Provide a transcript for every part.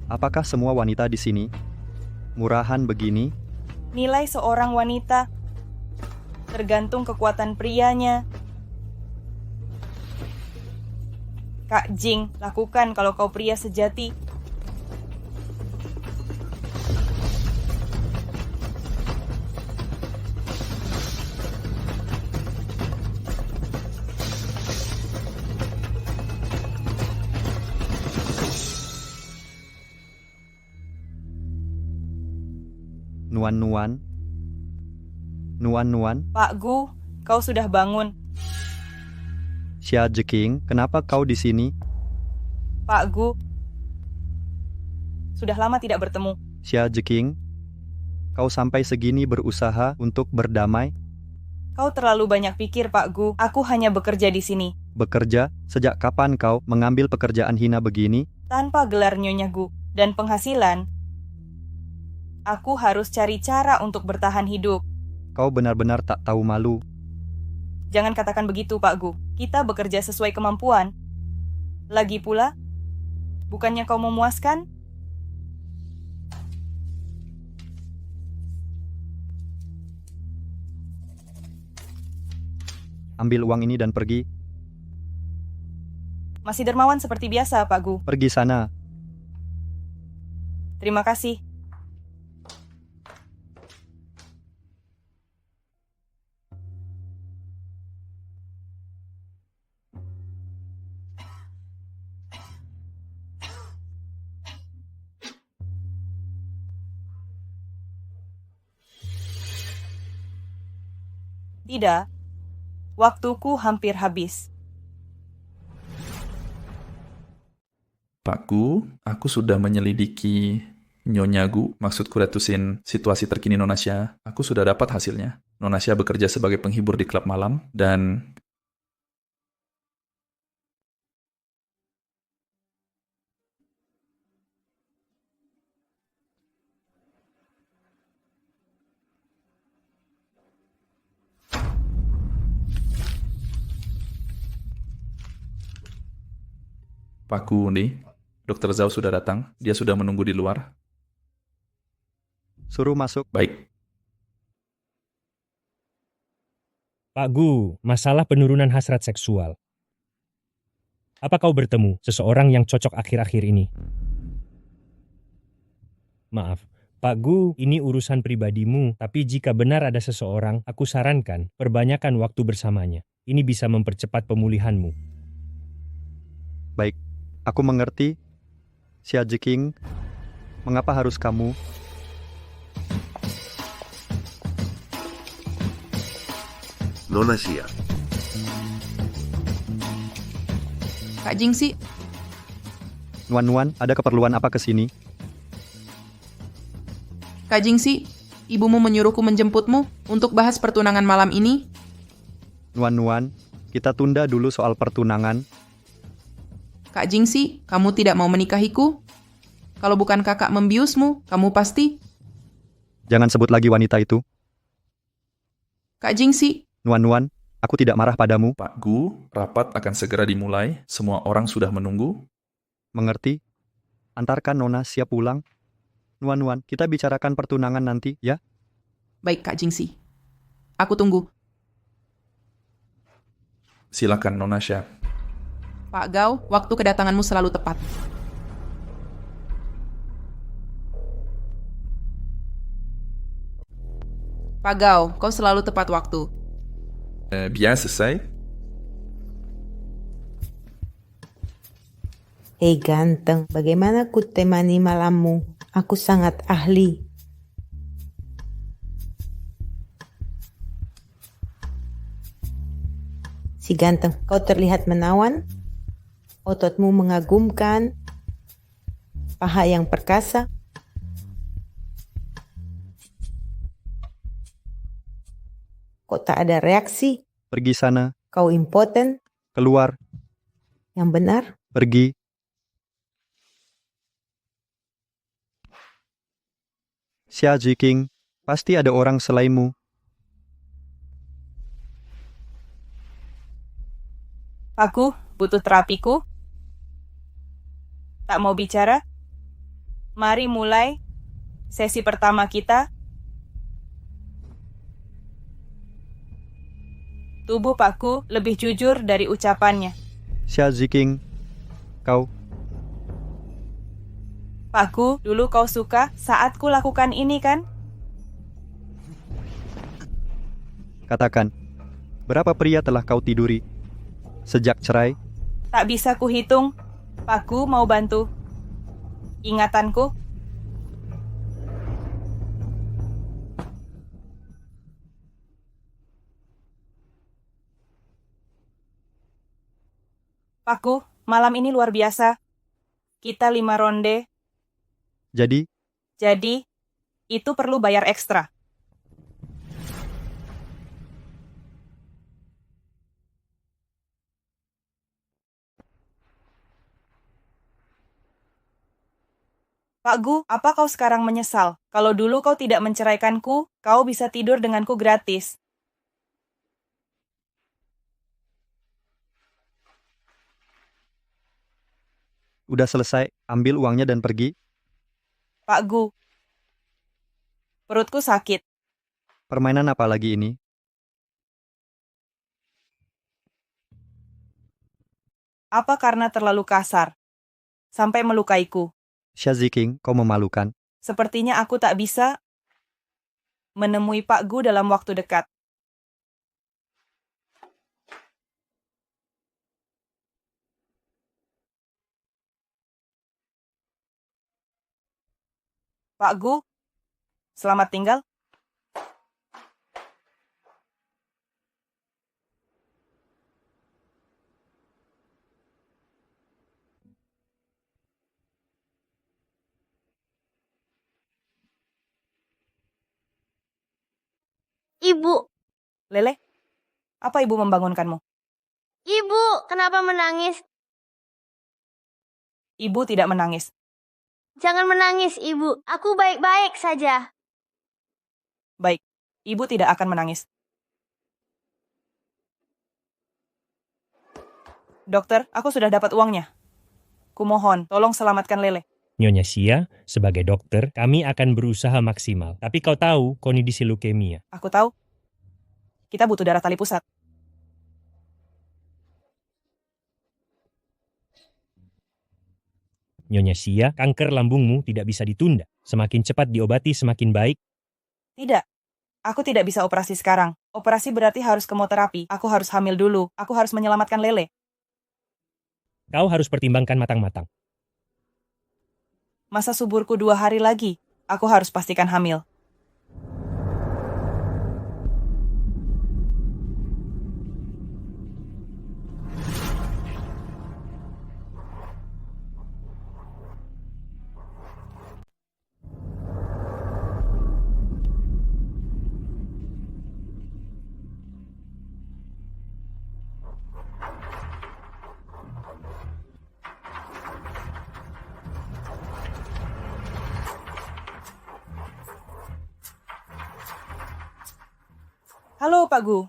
Apakah semua wanita di sini murahan begini? Nilai seorang wanita tergantung kekuatan prianya. Kak Jing, lakukan kalau kau pria sejati. Nuan-nuan? Nuan-nuan? Pak Gu, kau sudah bangun. Xia Jeking, kenapa kau di sini? Pak Gu, sudah lama tidak bertemu. Xia Jeking, kau sampai segini berusaha untuk berdamai? Kau terlalu banyak pikir, Pak Gu. Aku hanya bekerja di sini. Bekerja? Sejak kapan kau mengambil pekerjaan hina begini? Tanpa gelar Nyonya Gu dan penghasilan, aku harus cari cara untuk bertahan hidup. Kau benar-benar tak tahu malu. Jangan katakan begitu, Pak Gu. Kita bekerja sesuai kemampuan. Lagi pula, bukannya kau memuaskan? Ambil uang ini dan pergi. Masih dermawan seperti biasa, Pak Gu. Pergi sana. Terima kasih. Tidak, waktuku hampir habis. Pak Gu, aku sudah menyelidiki Nyonya Gu, maksudku retusin situasi terkini Nona Xia. Aku sudah dapat hasilnya. Nona Xia bekerja sebagai penghibur di klub malam, dan Pak Gu nih, Dr. Zhao sudah datang. Dia sudah menunggu di luar. Suruh masuk. Baik. Pak Gu, masalah penurunan hasrat seksual. Apa kau bertemu seseorang yang cocok akhir-akhir ini? Maaf, Pak Gu, ini urusan pribadimu, tapi jika benar ada seseorang, aku sarankan perbanyakan waktu bersamanya. Ini bisa mempercepat pemulihanmu. Baik, aku mengerti. Xia Jeking, mengapa harus kamu? Nona Xia, Kak Jingxi, Nuan-nuan, ada keperluan apa ke sini? Kak Jingxi, ibumu menyuruhku menjemputmu untuk bahas pertunangan malam ini. Nuan-nuan, kita tunda dulu soal pertunangan. Kak Jingxi, kamu tidak mau menikahiku? Kalau bukan kakak membiusmu, kamu pasti... Jangan sebut lagi wanita itu. Kak Jingxi, Nuan-nuan, aku tidak marah padamu. Pak Gu, rapat akan segera dimulai. Semua orang sudah menunggu. Mengerti? Antarkan Nona Xia pulang. Nuan-nuan, kita bicarakan pertunangan nanti, ya? baik Kak Jingxi. Aku tunggu. Silakan Nona Xia. Pak Gao, waktu kedatanganmu selalu tepat. Pak Gao, kau selalu tepat waktu. Bien, selesai. Hei ganteng, bagaimana ku temani malammu? Aku sangat ahli. Si ganteng, kau terlihat menawan, ototmu mengagumkan, paha yang perkasa. Kok tak ada reaksi? Pergi sana. Kau impoten? Keluar. Yang benar? Pergi. Xia Jeking, pasti ada orang selainmu. Aku butuh terapiku. Tak mau bicara? Mari mulai sesi pertama kita. Tubuh Pakku lebih jujur dari ucapannya. Xia Ziking, kau Pakku, dulu kau suka saat ku lakukan ini kan? katakan, berapa pria telah kau tiduri sejak cerai? Tak bisa kuhitung. Pakku mau bantu. Ingatanku. Pakku, malam ini luar biasa. Kita 5 ronde, Jadi, jadi itu perlu bayar ekstra. Pak Gu, apa kau sekarang menyesal? Kalau dulu kau tidak menceraikanku, kau bisa tidur denganku gratis. udah selesai, ambil uangnya dan pergi. Pak Gu, perutku sakit. Permainan apa lagi ini? Apa karena terlalu kasar? Sampai melukaiku. Xia Ziking, kau memalukan. Sepertinya aku tak bisa menemui Pak Gu dalam waktu dekat. Pak Gu, selamat tinggal. Ibu, Lele, apa ibu membangunkanmu? ibu, kenapa menangis? Ibu tidak menangis. Jangan menangis, ibu. Aku baik-baik saja. Baik, ibu tidak akan menangis. Dokter, aku sudah dapat uangnya. Kumohon, tolong selamatkan Lele. Nyonya Xia, sebagai dokter, kami akan berusaha maksimal. Tapi kau tahu kondisi leukemia. Aku tahu. Kita butuh darah tali pusat. Nyonya Xia, kanker lambungmu tidak bisa ditunda. Semakin cepat diobati, semakin baik. Tidak. Aku tidak bisa operasi sekarang. Operasi berarti harus kemoterapi. Aku harus hamil dulu. Aku harus menyelamatkan Lele. Kau harus pertimbangkan matang-matang. Masa suburku 2 hari lagi. Aku harus pastikan hamil. Halo, Pak Gu.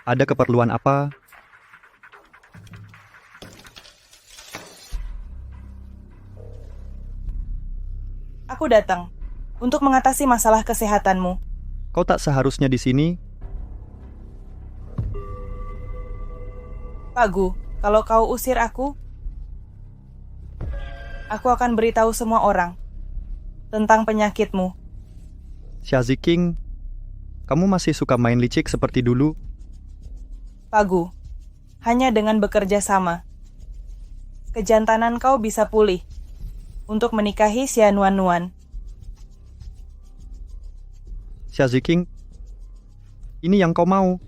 Ada keperluan apa? Aku datang untuk mengatasi masalah kesehatanmu. Kau tak seharusnya di sini. Pak Gu, kalau kau usir aku akan beritahu semua orang tentang penyakitmu. Xia Ziking, kamu masih suka main licik seperti dulu? Pak Gu, hanya dengan bekerja sama, kejantanan kau bisa pulih untuk menikahi Xia Nuan-Nuan. Xia Ziking, ini yang kau mau.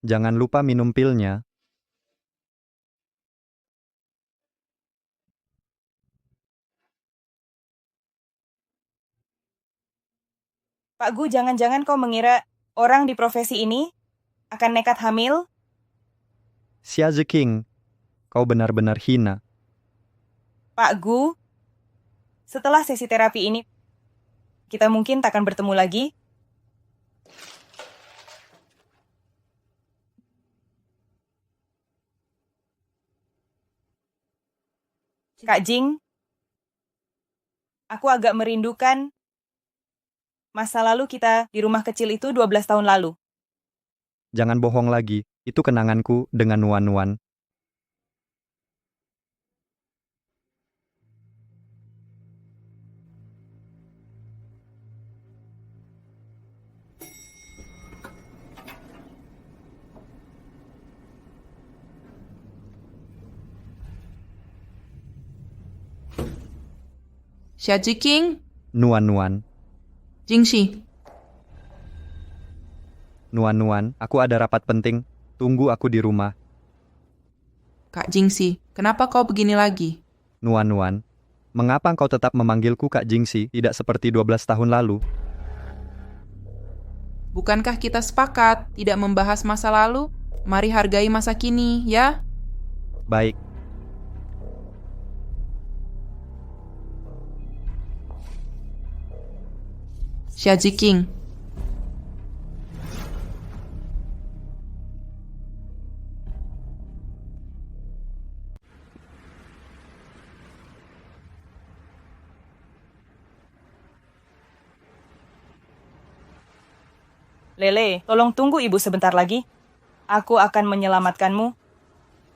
Jangan lupa minum pilnya. Pak Gu, jangan-jangan kau mengira orang di profesi ini akan nekat hamil? Xia Ziking, kau benar-benar hina. Pak Gu, setelah sesi terapi ini, kita mungkin takkan bertemu lagi. Kak Jing, aku agak merindukan masa lalu kita di rumah kecil itu 12 tahun lalu. Jangan bohong lagi, itu kenanganku dengan Nuan-Nuan. Xia Jiking, Nuan-Nuan, Jingxi. Nuan-Nuan, aku ada rapat penting. Tunggu aku di rumah. Kak Jingxi, kenapa kau begini lagi? Nuan-Nuan, mengapa engkau tetap memanggilku Kak Jingxi, tidak seperti 12 tahun lalu? Bukankah kita sepakat tidak membahas masa lalu? Mari hargai masa kini, ya? Baik, Xia Jiking. Lele, tolong tunggu ibu sebentar lagi. Aku akan menyelamatkanmu.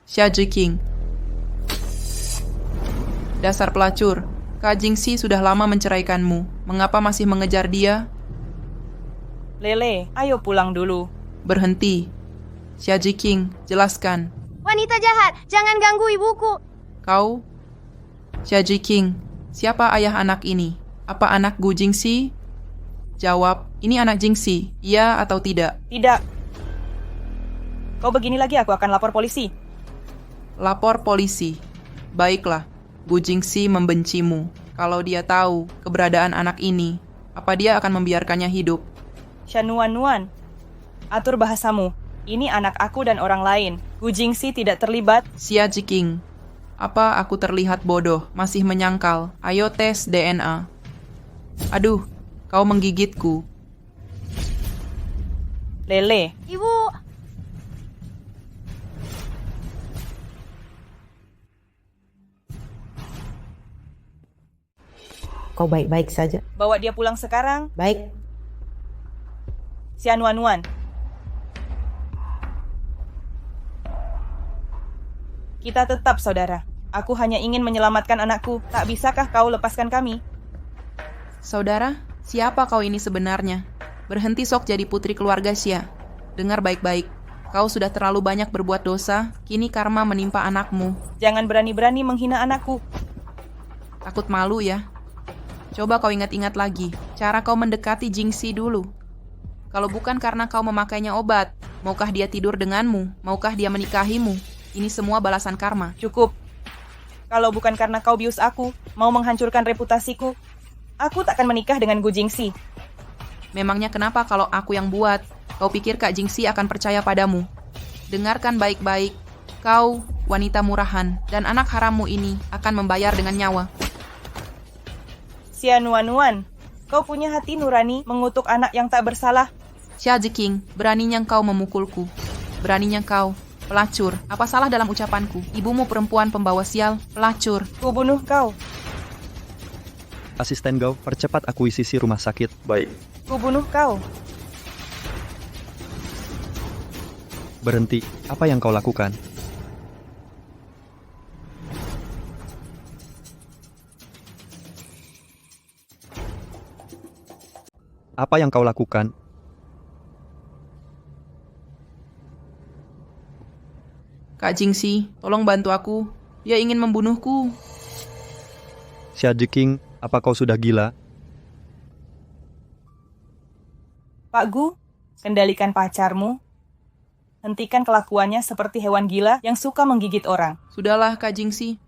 Xia Jiking. Dasar pelacur, Kak Jingxi sudah lama menceraikanmu. Mengapa masih mengejar dia? Lele, ayo pulang dulu. Berhenti. Xia Jiking, jelaskan. Wanita jahat, jangan ganggu ibuku. Kau? Xia Jiking, siapa ayah anak ini? Apa anak Gu Jingxi? Jawab, ini anak Jingxi, iya atau tidak? Tidak. Kau begini lagi, aku akan lapor polisi. Lapor polisi. Baiklah, Gu Jingxi membencimu. Kalau dia tahu keberadaan anak ini, apa dia akan membiarkannya hidup? Nuan-Nuan, atur bahasamu. Ini anak aku dan orang lain. Gu Jingxi tidak terlibat. Xia Jiking, apa aku terlihat bodoh, masih menyangkal? Ayo tes DNA. Aduh, kau menggigitku. Lele, Ibu, Kau baik-baik saja. bawa dia pulang sekarang. Baik, Nuan-Nuan. Kita tetap saudara. Aku hanya ingin menyelamatkan anakku. Tak bisakah kau lepaskan kami? Saudara, siapa kau ini sebenarnya? Berhenti sok jadi putri keluarga Xia. Dengar baik-baik. Kau sudah terlalu banyak berbuat dosa, kini karma menimpa anakmu. Jangan berani-berani menghina anakku. Takut malu ya? Coba kau ingat-ingat lagi, cara kau mendekati Jingxi dulu. Kalau bukan karena kau memakainya obat, maukah dia tidur denganmu? Maukah dia menikahimu? Ini semua balasan karma. Cukup. Kalau bukan karena kau bius aku, mau menghancurkan reputasiku, aku takkan menikah dengan Gu Jingxi. Memangnya kenapa kalau aku yang buat? Kau pikir Kak Jingxi akan percaya padamu? Dengarkan baik-baik. Kau, wanita murahan, dan anak harammu ini akan membayar dengan nyawa. Nuan-Nuan, kau punya hati nurani mengutuk anak yang tak bersalah. Xia Jiking, beraninya kau memukulku. Beraninya kau, pelacur. Apa salah dalam ucapanku? Ibumu perempuan pembawa sial, pelacur. Ku bunuh kau. asisten Gao, percepat akuisisi rumah sakit. Baik. Ku bunuh kau. Berhenti, apa yang kau lakukan? Apa yang kau lakukan? Kak Jingxi, tolong bantu aku. Dia ingin membunuhku. Xia Jiking, apa kau sudah gila? Pak Gu, kendalikan pacarmu. hentikan kelakuannya seperti hewan gila yang suka menggigit orang. Sudahlah, Kak Jingsi.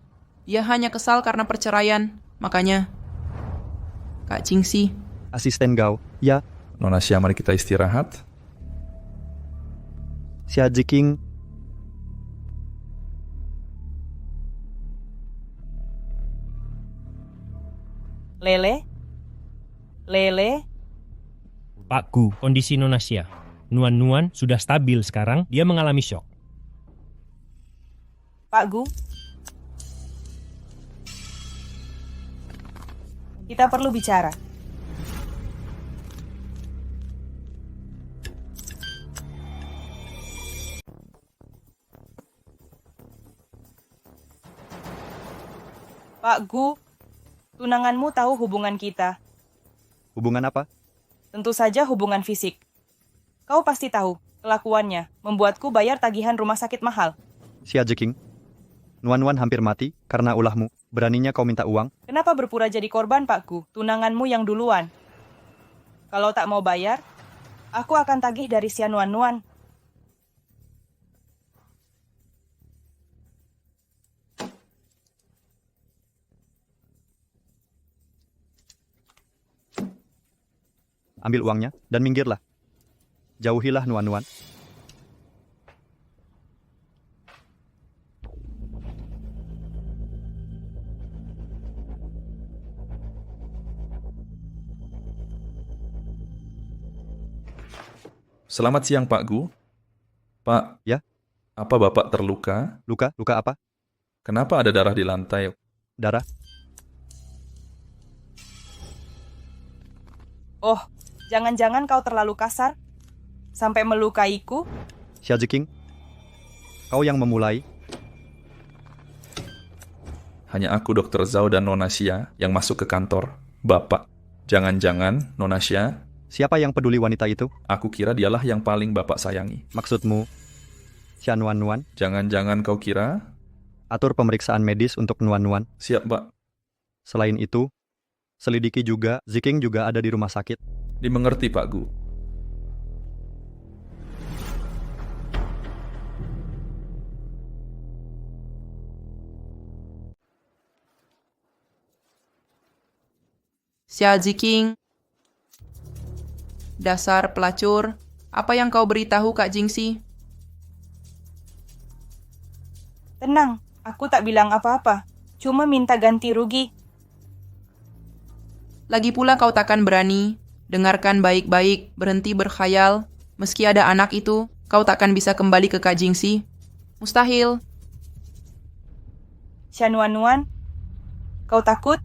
Dia hanya kesal karena perceraian. Makanya, Kak Jingsi, Asisten Gao, ya, Nona Xia, mari kita istirahat. Xia Jiking. Lele? Lele? Pak Gu, kondisi Nona Xia. Nuan-Nuan sudah stabil sekarang, dia mengalami syok. Pak Gu? Kita perlu bicara. Pak Gu, tunanganmu tahu hubungan kita. Hubungan apa? Tentu saja hubungan fisik. Kau pasti tahu, kelakuannya membuatku bayar tagihan rumah sakit mahal. Xia Jiking. Nuan-Nuan hampir mati karena ulahmu. Beraninya kau minta uang? Kenapa berpura jadi korban, Pak Gu? Tunanganmu yang duluan. Kalau tak mau bayar, aku akan tagih dari si Nuan-Nuan. Ambil uangnya dan minggirlah. Jauhilah Nuan-Nuan. Selamat siang, Pak Gu. Pak, Ya? apa Bapak terluka? Luka? Luka apa? Kenapa ada darah di lantai? Darah? Oh, jangan-jangan kau terlalu kasar? Sampai melukaiku? Xia Jiking. Kau yang memulai. Hanya aku, Dr. Zhao dan Nona Xia yang masuk ke kantor. Bapak, jangan-jangan Nona Xia, Siapa yang peduli wanita itu? aku kira dialah yang paling Bapak sayangi. Maksudmu? Xia Nuan-Nuan? Jangan-jangan kau kira? Atur pemeriksaan medis untuk Nuan-Nuan. Siap, Pak. Selain itu, selidiki juga, Ziking juga ada di rumah sakit. Dimengerti, Pak Gu. Xia Jiking. Dasar pelacur, apa yang kau beritahu Kak Jingsi? Tenang, aku tak bilang apa-apa. Cuma minta ganti rugi. Lagi pula kau takkan berani. Dengarkan baik-baik, berhenti berkhayal. Meski ada anak itu, kau takkan bisa kembali ke Kak Jingsi. Mustahil. Si Nuan-Nuan, kau takut?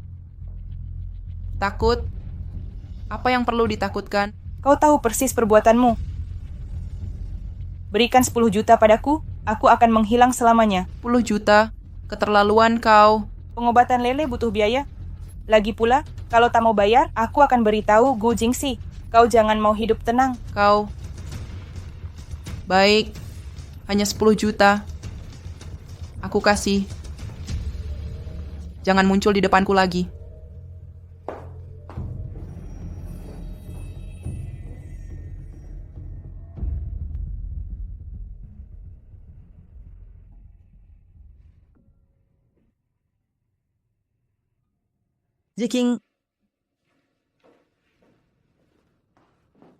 Takut? Apa yang perlu ditakutkan? Kau tahu persis perbuatanmu. Berikan 10 juta padaku, aku akan menghilang selamanya. 10 juta? Keterlaluan kau. Pengobatan Lele butuh biaya. Lagi pula, kalau tak mau bayar, aku akan beritahu Gu Jingxi. Kau jangan mau hidup tenang. Kau. Baik. Hanya 10 juta. Aku kasih. Jangan muncul di depanku lagi. Jiking,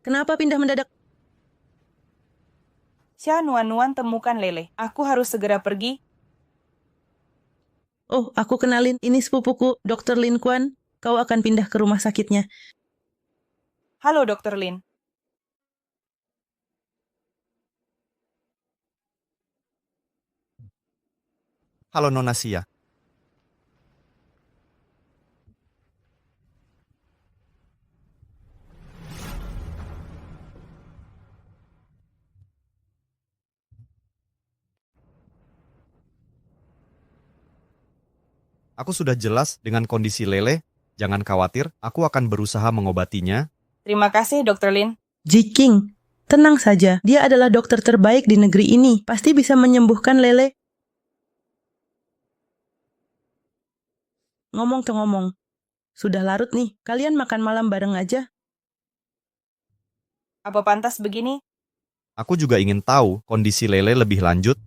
kenapa pindah mendadak? Xia Nuan-Nuan temukan Lele. Aku harus segera pergi. Oh, aku kenalin. Ini sepupuku, Dr. Lin Kuan. Kau akan pindah ke rumah sakitnya. Halo, Dr. Lin. Halo Nona Xia. Aku sudah jelas dengan kondisi Lele. Jangan khawatir, aku akan berusaha mengobatinya. Terima kasih, Dr. Lin. Jiking, tenang saja. Dia adalah dokter terbaik di negeri ini. Pasti bisa menyembuhkan Lele. Ngomong. Sudah larut nih. Kalian makan malam bareng aja. Apa pantas begini? Aku juga ingin tahu kondisi Lele lebih lanjut.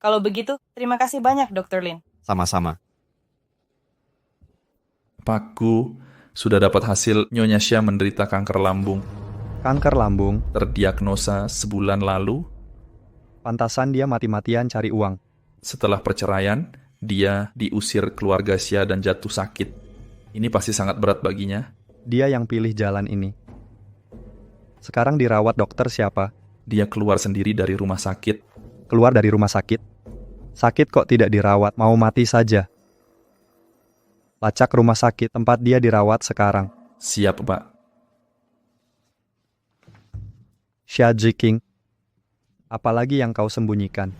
Kalau begitu, terima kasih banyak, Dr. Lin. Sama-sama. Pakku, sudah dapat hasil Nyonya Xia menderita kanker lambung. Kanker lambung, Terdiagnosa sebulan lalu. pantasan dia mati-matian cari uang. Setelah perceraian, dia diusir keluarga Xia dan jatuh sakit. Ini pasti sangat berat baginya. Dia yang pilih jalan ini. Sekarang dirawat dokter siapa? Dia keluar sendiri dari rumah sakit. Keluar dari rumah sakit? Sakit kok tidak dirawat, mau mati saja. Lacak rumah sakit tempat dia dirawat sekarang. Siap, Pak. Xia Jiking, apalagi yang kau sembunyikan?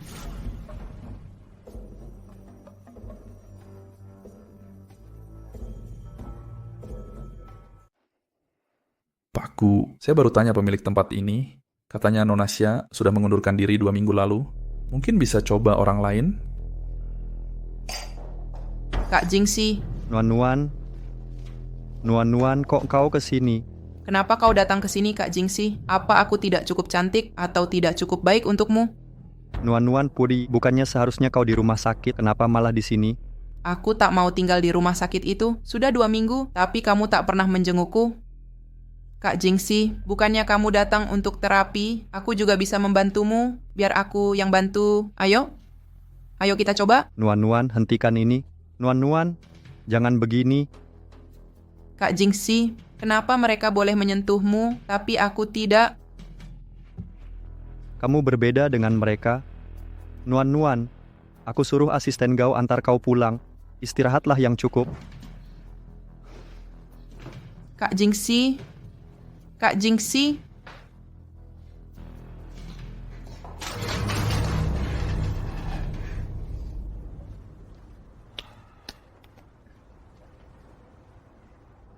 Pakku, saya baru tanya pemilik tempat ini. Katanya Nona Xia sudah mengundurkan diri 2 minggu lalu. Mungkin bisa coba orang lain? Kak Jingxi, Nuan-nuan, Nuan-nuan kok kau kesini? kenapa kau datang ke sini, Kak Jingxi? Apa aku tidak cukup cantik atau tidak cukup baik untukmu? Nuan-nuan Puri, bukannya seharusnya kau di rumah sakit, kenapa malah di sini? Aku tak mau tinggal di rumah sakit itu. Sudah 2 minggu, tapi kamu tak pernah menjengukku. Kak Jingxi, bukannya kamu datang untuk terapi, aku juga bisa membantumu. Biar aku yang bantu. Ayo? Ayo kita coba. Nuan-nuan, hentikan ini. Nuan-nuan, jangan begini. Kak Jingxi, kenapa mereka boleh menyentuhmu, tapi aku tidak? Kamu berbeda dengan mereka. Nuan-nuan, aku suruh asisten kau antar kau pulang. Istirahatlah yang cukup. Kak Jingxi, Kak Jingxi.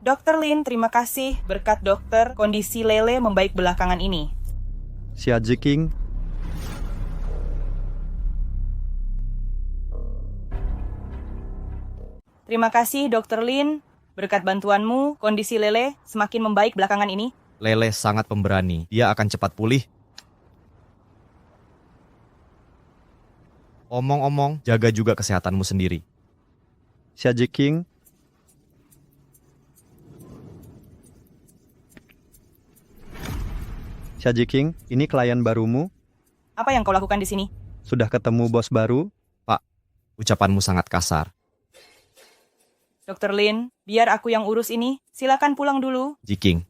Dr. Lin, terima kasih. Berkat dokter, kondisi Lele membaik belakangan ini. Xia Jiking, Terima kasih, Dr. Lin. Berkat bantuanmu, kondisi Lele semakin membaik belakangan ini. Lele sangat pemberani. Dia akan cepat pulih. Omong-omong, jaga juga kesehatanmu sendiri. Xia Jiking, Xia Jiking, ini klien barumu. Apa yang kau lakukan di sini? Sudah ketemu bos baru? Ucapanmu sangat kasar. Dr. Lin, biar aku yang urus ini. Silakan pulang dulu. Jiking.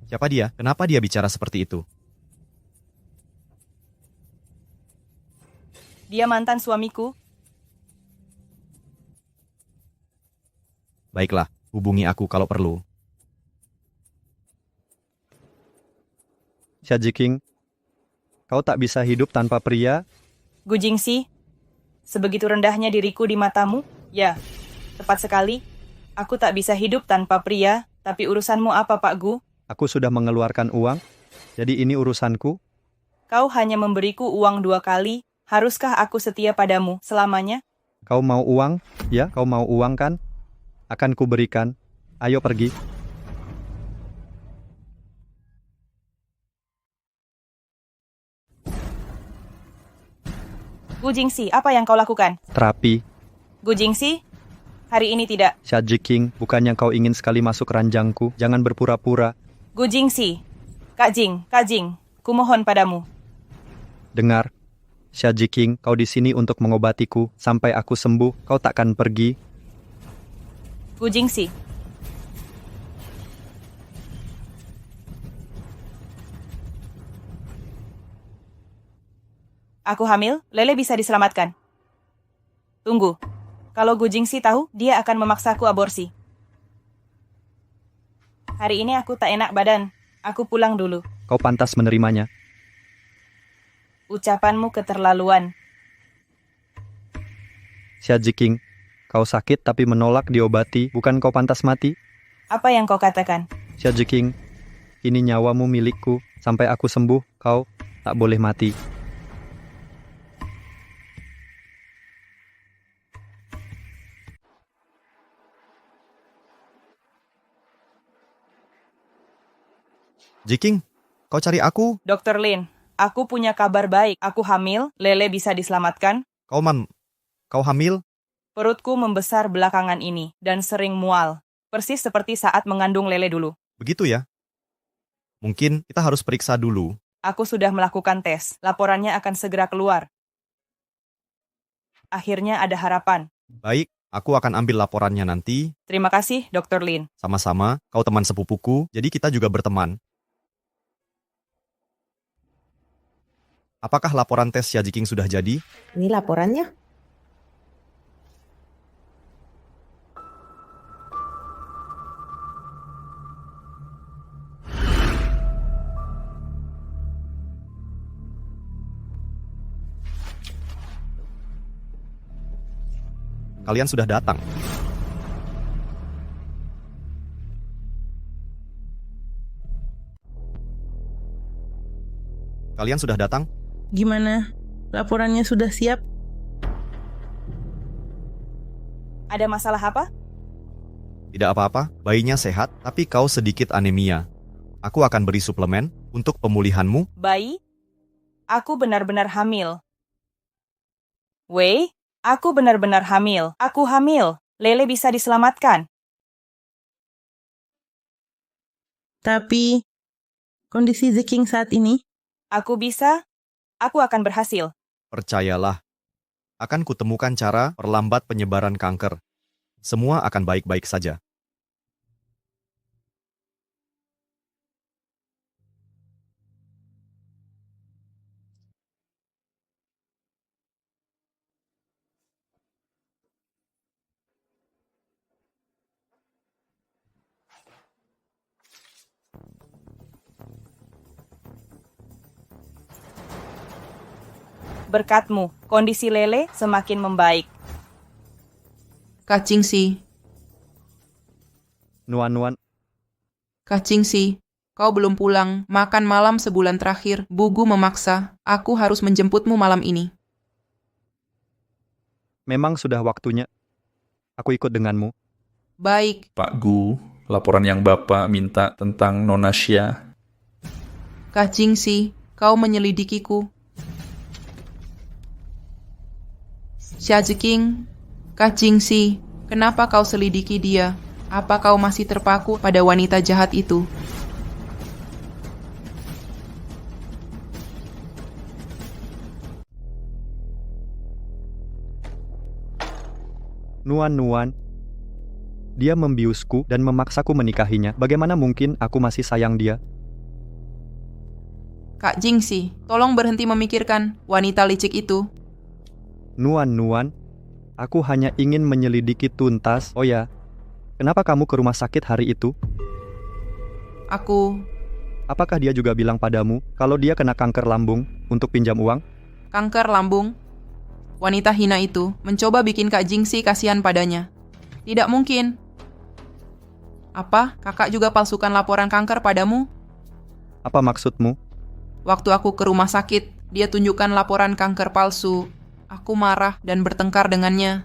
Siapa dia? Kenapa dia bicara seperti itu? Dia mantan suamiku. Baiklah, hubungi aku kalau perlu. Xia Jiking, kau tak bisa hidup tanpa pria? Gu Jingxi, sebegitu rendahnya diriku di matamu? Ya, tepat sekali. Aku tak bisa hidup tanpa pria, tapi urusanmu apa, Pak Gu? Aku sudah mengeluarkan uang, jadi ini urusanku. Kau hanya memberiku uang 2 kali. Haruskah aku setia padamu selamanya? Kau mau uang? Ya, kau mau uang kan? Akan kuberikan. Ayo pergi. Gu Jingxi, apa yang kau lakukan? Terapi. Gu Jingxi, hari ini tidak. Xia Jiking, bukannya kau ingin sekali masuk ranjangku? Jangan berpura-pura. Gu Jingxi, Kak Jing, kumohon padamu. Dengar. Xia Jiking, kau di sini untuk mengobatiku. Sampai aku sembuh, kau takkan pergi. Gu Jingxi, aku hamil, Lele bisa diselamatkan. Tunggu, kalau Gu Jingxi tahu, dia akan memaksaku aborsi. Hari ini aku tak enak badan, aku pulang dulu. Kau pantas menerimanya. Ucapanmu keterlaluan. Xia Jiking, kau sakit tapi menolak diobati, bukan kau pantas mati? Apa yang kau katakan? Xia Jiking, ini nyawamu milikku. Sampai aku sembuh, kau tak boleh mati. Jiking, Kau cari aku? Dr. Lin, aku punya kabar baik. Aku hamil, Lele bisa diselamatkan. Kau hamil? Perutku membesar belakangan ini dan sering mual. Persis seperti saat mengandung Lele dulu. Begitu ya? Mungkin kita harus periksa dulu. Aku sudah melakukan tes. Laporannya akan segera keluar. Akhirnya ada harapan. Baik, aku akan ambil laporannya nanti. Terima kasih, Dr. Lin. Sama-sama, kau teman sepupuku, jadi kita juga berteman. Apakah laporan tes Xia Jiking sudah jadi? Ini laporannya. Kalian sudah datang. Kalian sudah datang? Gimana? Laporannya sudah siap? Ada masalah apa? Tidak apa-apa, bayinya sehat, tapi kau sedikit anemia. Aku akan beri suplemen untuk pemulihanmu. Bayi? Aku benar-benar hamil. Wei, aku benar-benar hamil. Aku hamil. Lele bisa diselamatkan. Tapi, kondisi Ziking saat ini? Aku bisa. Aku akan berhasil. Percayalah, akan kutemukan cara perlambat penyebaran kanker. Semua akan baik-baik saja. Berkatmu, kondisi Lele semakin membaik. Kak Jingxi, Nuan-nuan, Kak Jingxi, kau belum pulang. Makan malam sebulan terakhir. Bugu memaksa. Aku harus menjemputmu malam ini. memang sudah waktunya. Aku ikut denganmu. Baik, Pak Gu, laporan yang Bapak minta tentang Nona Xia. Kak Jingxi, kau menyelidikiku. Xia Jiking, Kak Jingxi, kenapa kau selidiki dia? Apa kau masih terpaku pada wanita jahat itu? Nuan-nuan, dia membiusku dan memaksaku menikahinya. Bagaimana mungkin aku masih sayang dia? Kak Jingxi, tolong berhenti memikirkan wanita licik itu. Nuan-nuan, aku hanya ingin menyelidiki tuntas. Oh ya, kenapa kamu ke rumah sakit hari itu? Apakah dia juga bilang padamu kalau dia kena kanker lambung untuk pinjam uang? kanker lambung? Wanita hina itu mencoba bikin Kak Jingxi kasihan padanya. Tidak mungkin. Apa? Kakak juga palsukan laporan kanker padamu? Apa maksudmu? Waktu aku ke rumah sakit, dia tunjukkan laporan kanker palsu. Aku marah dan bertengkar dengannya.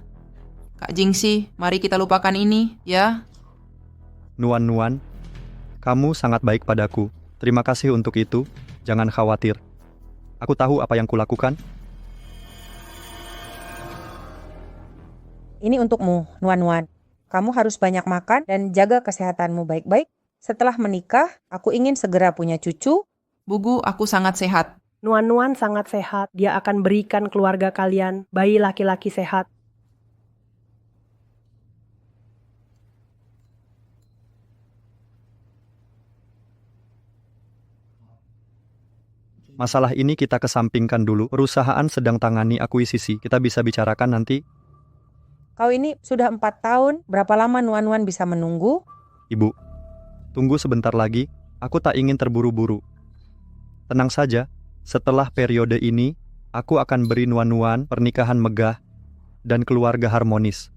Kak Jingxi, mari kita lupakan ini, ya? Nuan-nuan, kamu sangat baik padaku. Terima kasih untuk itu. Jangan khawatir. Aku tahu apa yang kulakukan. Ini untukmu, Nuan-nuan. Kamu harus banyak makan dan jaga kesehatanmu baik-baik. Setelah menikah, aku ingin segera punya cucu. Bugu, aku sangat sehat. Nuan-nuan sangat sehat. Dia akan berikan keluarga kalian bayi laki-laki sehat. Masalah ini kita kesampingkan dulu. Perusahaan sedang tangani akuisisi. Kita bisa bicarakan nanti. Kau ini sudah 4 tahun. Berapa lama Nuan-nuan bisa menunggu? Ibu, tunggu sebentar lagi. Aku tak ingin terburu-buru. Tenang saja. Setelah periode ini, aku akan beri Nuan-nuan pernikahan megah dan keluarga harmonis.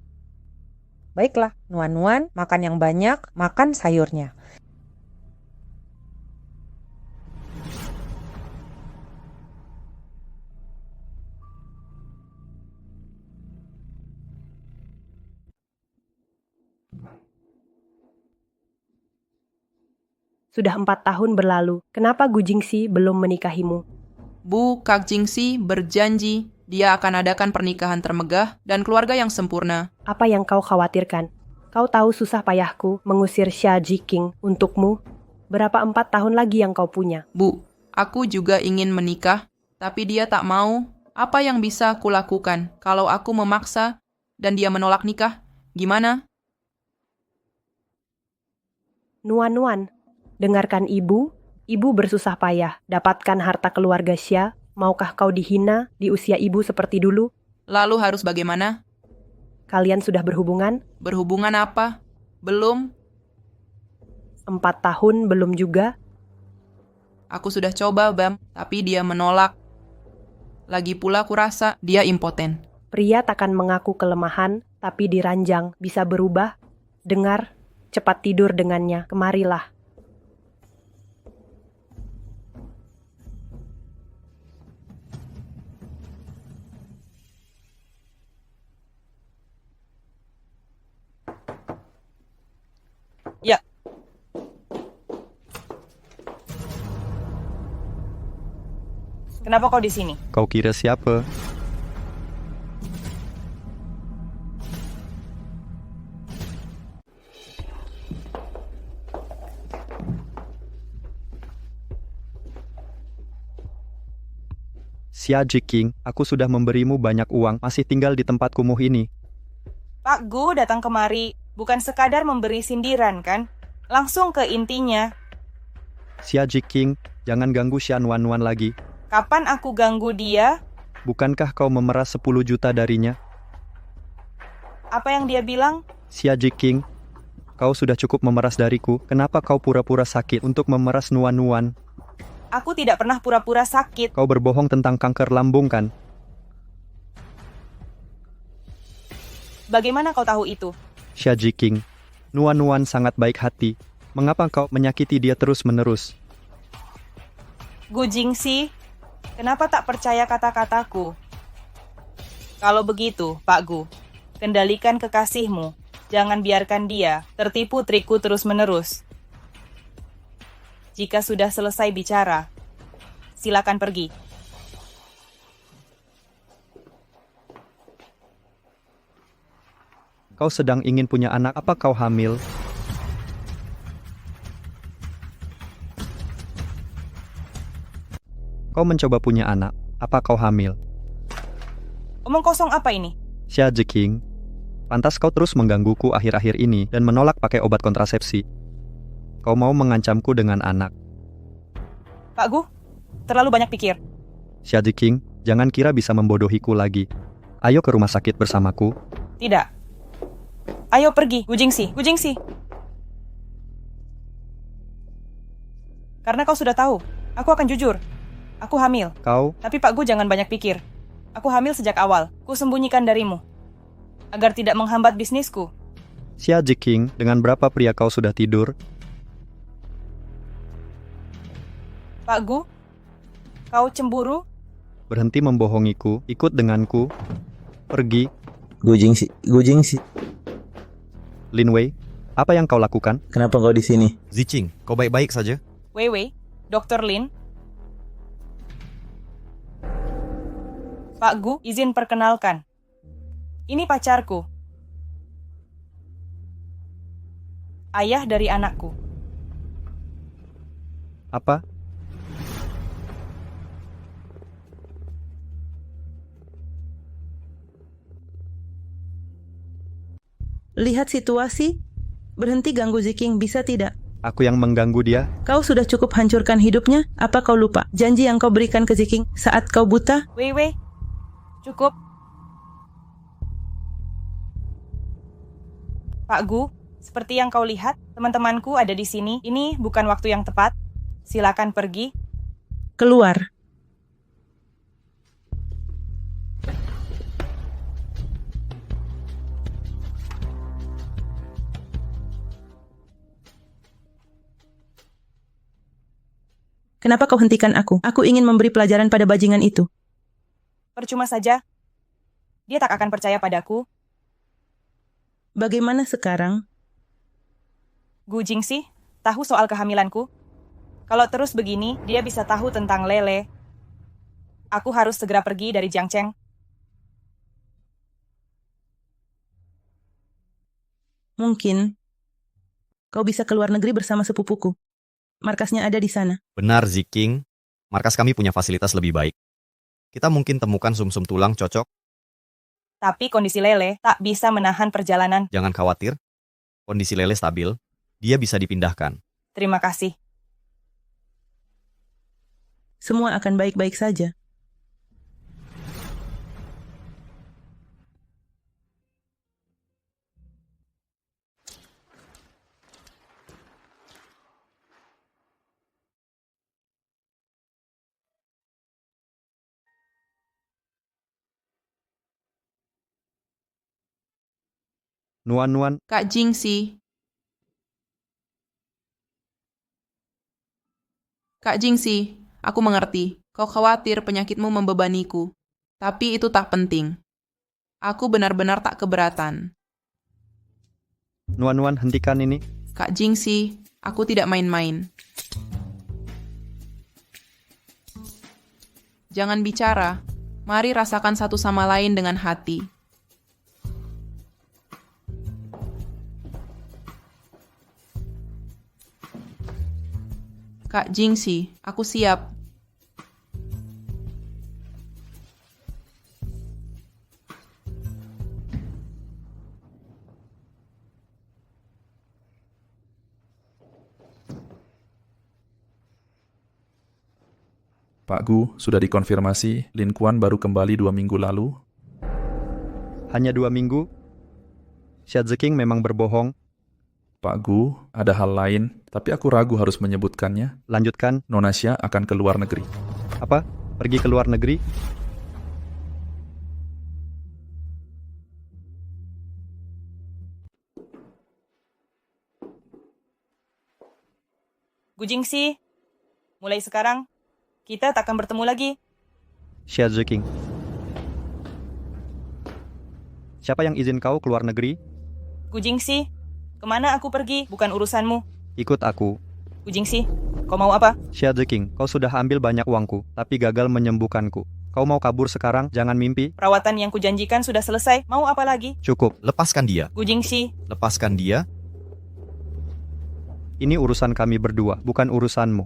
Baiklah, Nuan-nuan, makan yang banyak, makan sayurnya. Sudah 4 tahun berlalu. Kenapa Gu Jingxi belum menikahimu? Bu, Kak Jingxi berjanji dia akan adakan pernikahan termegah dan keluarga yang sempurna. Apa yang kau khawatirkan? Kau tahu susah payahku mengusir Xia Jiking untukmu? Berapa 4 tahun lagi yang kau punya? Bu, aku juga ingin menikah, tapi dia tak mau. Apa yang bisa kulakukan kalau aku memaksa dan dia menolak nikah? Gimana? Nuan, dengarkan ibu. Ibu bersusah payah dapatkan harta keluarga Xia. Maukah kau dihina di usia ibu seperti dulu? Lalu harus bagaimana? Kalian sudah berhubungan? Berhubungan apa? Belum. 4 tahun belum juga? Aku sudah coba, Bam, tapi dia menolak. Lagi pula aku rasa dia impoten. Pria takkan mengaku kelemahan, tapi diranjang bisa berubah. Dengar, cepat tidur dengannya, kemarilah. Ya. Kenapa kau di sini? Kau kira siapa? Xia Jiking, aku sudah memberimu banyak uang, masih tinggal di tempat kumuh ini. Pak Gu datang kemari bukan sekadar memberi sindiran kan? Langsung ke intinya. Xia Jiking, jangan ganggu Xia Nuan lagi. Kapan aku ganggu dia? Bukankah kau memeras 10 juta darinya? Apa yang dia bilang? Xia Jiking, kau sudah cukup memeras dariku. Kenapa kau pura-pura sakit untuk memeras Nuan? Aku tidak pernah pura-pura sakit. Kau berbohong tentang kanker lambung kan? Bagaimana kau tahu itu? Xia Jiking, Nuan sangat baik hati. Mengapa kau menyakiti dia terus-menerus? Gu Jingxi, kenapa tak percaya kata-kataku? Kalau begitu, Pak Gu, kendalikan kekasihmu. Jangan biarkan dia tertipu trikku terus-menerus. Jika sudah selesai bicara, silakan pergi. Kau sedang ingin punya anak, apa kau hamil? Kau mencoba punya anak, apa kau hamil? Omong kosong apa ini? Xia Jiking, pantas kau terus menggangguku akhir-akhir ini dan menolak pakai obat kontrasepsi. Kau mau mengancamku dengan anak. Pak Gu, terlalu banyak pikir. Xia Jiking, jangan kira bisa membodohiku lagi. Ayo ke rumah sakit bersamaku. Tidak. Ayo pergi, Gu Jingxi. Gu Jingxi. Karena kau sudah tahu, aku akan jujur. Aku hamil. Kau? Tapi Pak Gu jangan banyak pikir. Aku hamil sejak awal. Ku sembunyikan darimu. Agar tidak menghambat bisnisku. Xia Jiking, dengan berapa pria kau sudah tidur? Pak Gu, kau cemburu? Berhenti membohongiku, ikut denganku. Pergi. Gu Jingxi. Lin Wei, apa yang kau lakukan? Kenapa kau di sini? Ziqing, kau baik-baik saja? Wei Wei, Dr. Lin. Pak Gu, izin perkenalkan. Ini pacarku. Ayah dari anakku. Apa? Lihat situasi. Berhenti ganggu Ziking, bisa tidak? Aku yang mengganggu dia? Kau sudah cukup hancurkan hidupnya? Apa kau lupa janji yang kau berikan ke Ziking saat kau buta? Wei Wei, cukup. Pak Gu, seperti yang kau lihat, teman-temanku ada di sini. Ini bukan waktu yang tepat. Silakan pergi. Keluar. Kenapa kau hentikan aku? Aku ingin memberi pelajaran pada bajingan itu. Percuma saja. Dia tak akan percaya padaku. Bagaimana sekarang? Gu Jingxi, tahu soal kehamilanku? Kalau terus begini, dia bisa tahu tentang Lele. Aku harus segera pergi dari Jiangcheng. Mungkin kau bisa ke luar negeri bersama sepupuku. Markasnya ada di sana. Benar, Ziking. Markas kami punya fasilitas lebih baik. Kita mungkin temukan sumsum tulang cocok. Tapi kondisi Lele tak bisa menahan perjalanan. Jangan khawatir. Kondisi Lele stabil. Dia bisa dipindahkan. Terima kasih. Semua akan baik-baik saja. Nuan-nuan, Kak Jingxi. Kak Jingxi, aku mengerti. Kau khawatir penyakitmu membebaniku. Tapi itu tak penting. Aku benar-benar tak keberatan. Nuan-nuan, hentikan ini. Kak Jingxi, aku tidak main-main. Jangan bicara. Mari rasakan satu sama lain dengan hati. Kak Jingxi, aku siap. Pak Gu, sudah dikonfirmasi, Lin Kuan baru kembali 2 minggu lalu. Hanya 2 minggu? Xia Ziking memang berbohong. Pak Gu, ada hal lain, tapi aku ragu harus menyebutkannya. Lanjutkan. Nona Xia akan ke luar negeri. Apa? Pergi ke luar negeri? Gu Jingxi, mulai sekarang, kita tak akan bertemu lagi. Xia Ziking. Siapa yang izin kau keluar negeri? Gu Jingxi, kemana aku pergi bukan urusanmu. Ikut aku. Gu Jingxi, kau mau apa? Xia Ziking, kau sudah ambil banyak uangku, tapi gagal menyembuhkanku. Kau mau kabur sekarang? Jangan mimpi. Perawatan yang kujanjikan sudah selesai. Mau apa lagi? Cukup. Lepaskan dia. Gu Jingxi, Lepaskan dia. Ini urusan kami berdua, bukan urusanmu.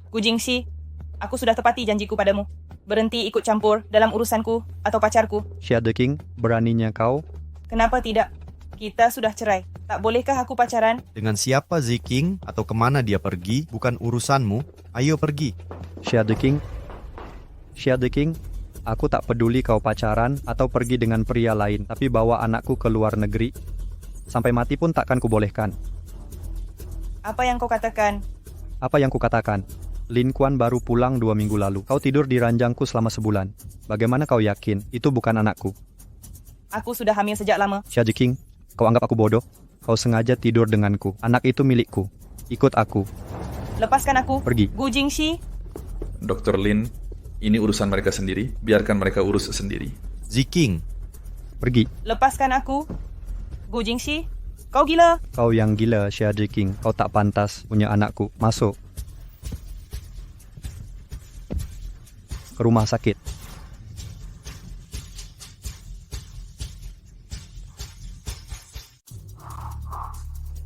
Gu Jingxi, aku sudah tepati janjiku padamu. Berhenti ikut campur dalam urusanku atau pacarku. Xia Ziking, beraninya kau? Kenapa tidak? Kita sudah cerai. Tak bolehkah aku pacaran? Dengan siapa Ziking atau kemana dia pergi bukan urusanmu. Ayo pergi. Xia Ziking. Xia Ziking, aku tak peduli kau pacaran atau pergi dengan pria lain, tapi bawa anakku ke luar negeri. Sampai mati pun takkan kubolehkan. Apa yang kau katakan? Apa yang kukatakan? Lin Kuan baru pulang 2 minggu lalu. Kau tidur di ranjangku selama sebulan. Bagaimana kau yakin itu bukan anakku? Aku sudah hamil sejak lama. Xia Ziking, kau anggap aku bodoh? Kau sengaja tidur denganku. Anak itu milikku. Ikut aku. Lepaskan aku. Pergi. Gu Jingxi. Dr. Lin, ini urusan mereka sendiri. Biarkan mereka urus sendiri. Ziking. Pergi. Lepaskan aku. Gu Jingxi, kau gila. Kau yang gila, Xia Ziking. Kau tak pantas punya anakku. Masuk. Ke rumah sakit.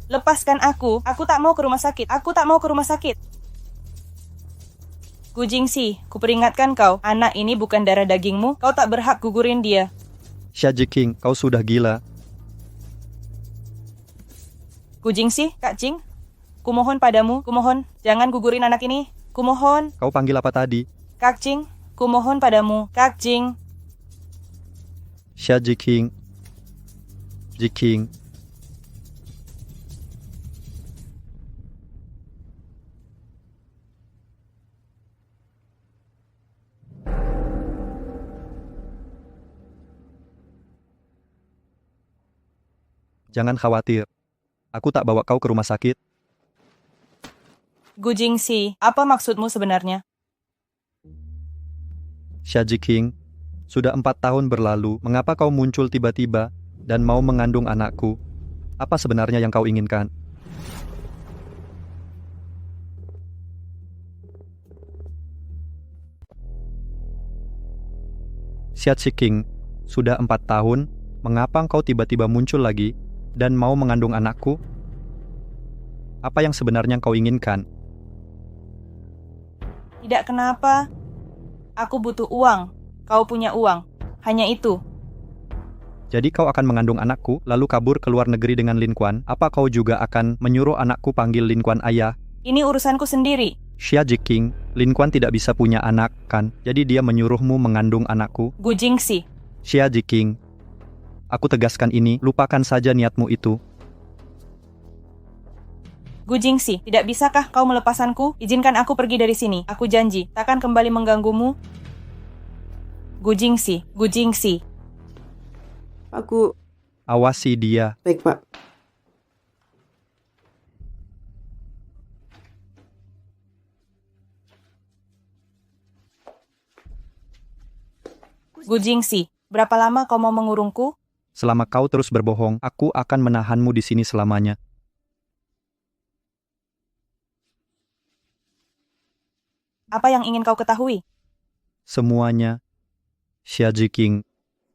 Lepaskan aku. Aku tak mau ke rumah sakit. Aku tak mau ke rumah sakit. Gu Jingxi, kuperingatkan kau. Anak ini bukan darah dagingmu. Kau tak berhak gugurin dia. Xia Ziking, kau sudah gila. Gu Jingxi, Kak Jing, kumohon padamu, kumohon, jangan gugurin anak ini. Kumohon. Kau panggil apa tadi? Kak Jing, kumohon padamu, Kak Jing. Xia Ziking. Ziking. Jangan khawatir. Aku tak bawa kau ke rumah sakit. Gu Jingxi, apa maksudmu sebenarnya? Xia Ziking, sudah 4 tahun berlalu, mengapa kau muncul tiba-tiba dan mau mengandung anakku? Apa sebenarnya yang kau inginkan? Xia Ziqing, sudah 4 tahun, mengapa engkau tiba-tiba muncul lagi dan mau mengandung anakku? Apa yang sebenarnya engkau inginkan? Tidak kenapa. Aku butuh uang. Kau punya uang. Hanya itu. Jadi kau akan mengandung anakku, lalu kabur ke luar negeri dengan Lin Kuan? Apa kau juga akan menyuruh anakku panggil Lin Kuan ayah? Ini urusanku sendiri. Xia Ziqing, Lin Kuan tidak bisa punya anak, kan? Jadi dia menyuruhmu mengandung anakku? Gu Jingxi. Xia Ziqing, aku tegaskan ini, lupakan saja niatmu itu. Gu Jingxi, tidak bisakah kau melepasanku? Izinkan aku pergi dari sini. Aku janji, takkan kembali mengganggumu. Gu Jingxi, Gu Jingxi. Aku... Awasi dia. Baik, Pak. Gu Jingxi, berapa lama kau mau mengurungku? Selama kau terus berbohong, aku akan menahanmu di sini selamanya. Apa yang ingin kau ketahui? Semuanya. Xia Ziqing,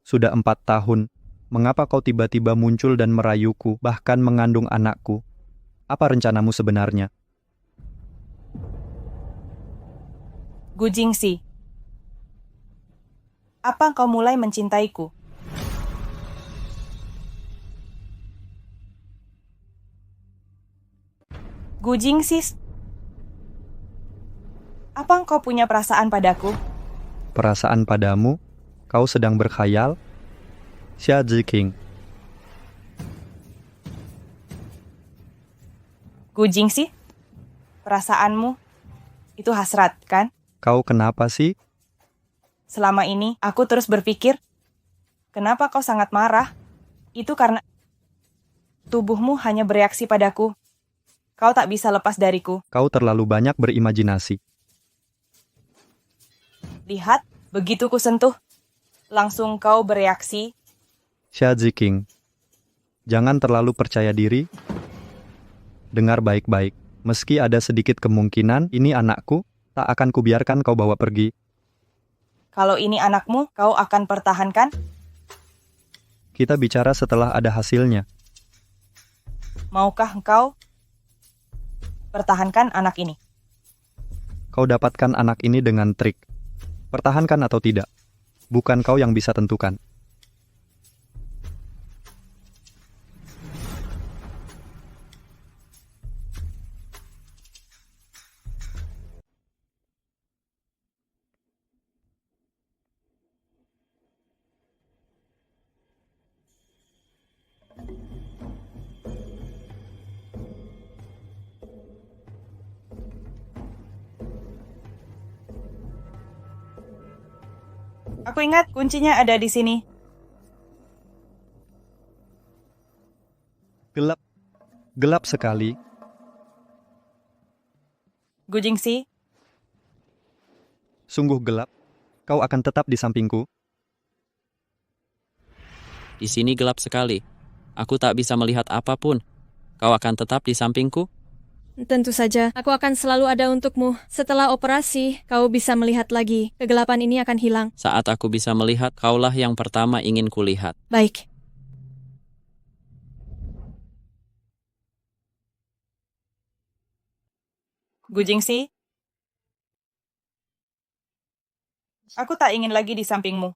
sudah 4 tahun. Mengapa kau tiba-tiba muncul dan merayuku, bahkan mengandung anakku? Apa rencanamu sebenarnya? Gu Jingxi, apa kau mulai mencintaiku? Gu Jingxi, apa engkau punya perasaan padaku? Perasaan padamu? Kau sedang berkhayal? Xia Ziqing, Gu Jingxi, perasaanmu itu hasrat, kan? kau kenapa sih? Selama ini aku terus berpikir, kenapa kau sangat marah? Itu karena tubuhmu hanya bereaksi padaku. Kau tak bisa lepas dariku. Kau terlalu banyak berimajinasi. Lihat, begitu ku sentuh, langsung kau bereaksi. Xia Ziqing, jangan terlalu percaya diri. Dengar baik-baik, meski ada sedikit kemungkinan ini anakku, tak akan kubiarkan kau bawa pergi. Kalau ini anakmu, kau akan pertahankan? Kita bicara setelah ada hasilnya. Maukah engkau pertahankan anak ini? Kau dapatkan anak ini dengan trik. Pertahankan atau tidak, bukan kau yang bisa tentukan. Aku ingat kuncinya ada di sini. Gelap. Gelap sekali. Gu Jingxi, Sungguh gelap. Kau akan tetap di sampingku. Di sini gelap sekali. Aku tak bisa melihat apapun. Kau akan tetap di sampingku? Tentu saja, aku akan selalu ada untukmu. Setelah operasi, kau bisa melihat lagi. Kegelapan ini akan hilang. Saat aku bisa melihat, kaulah yang pertama ingin kulihat. Baik. Gu Jingxi, aku tak ingin lagi di sampingmu.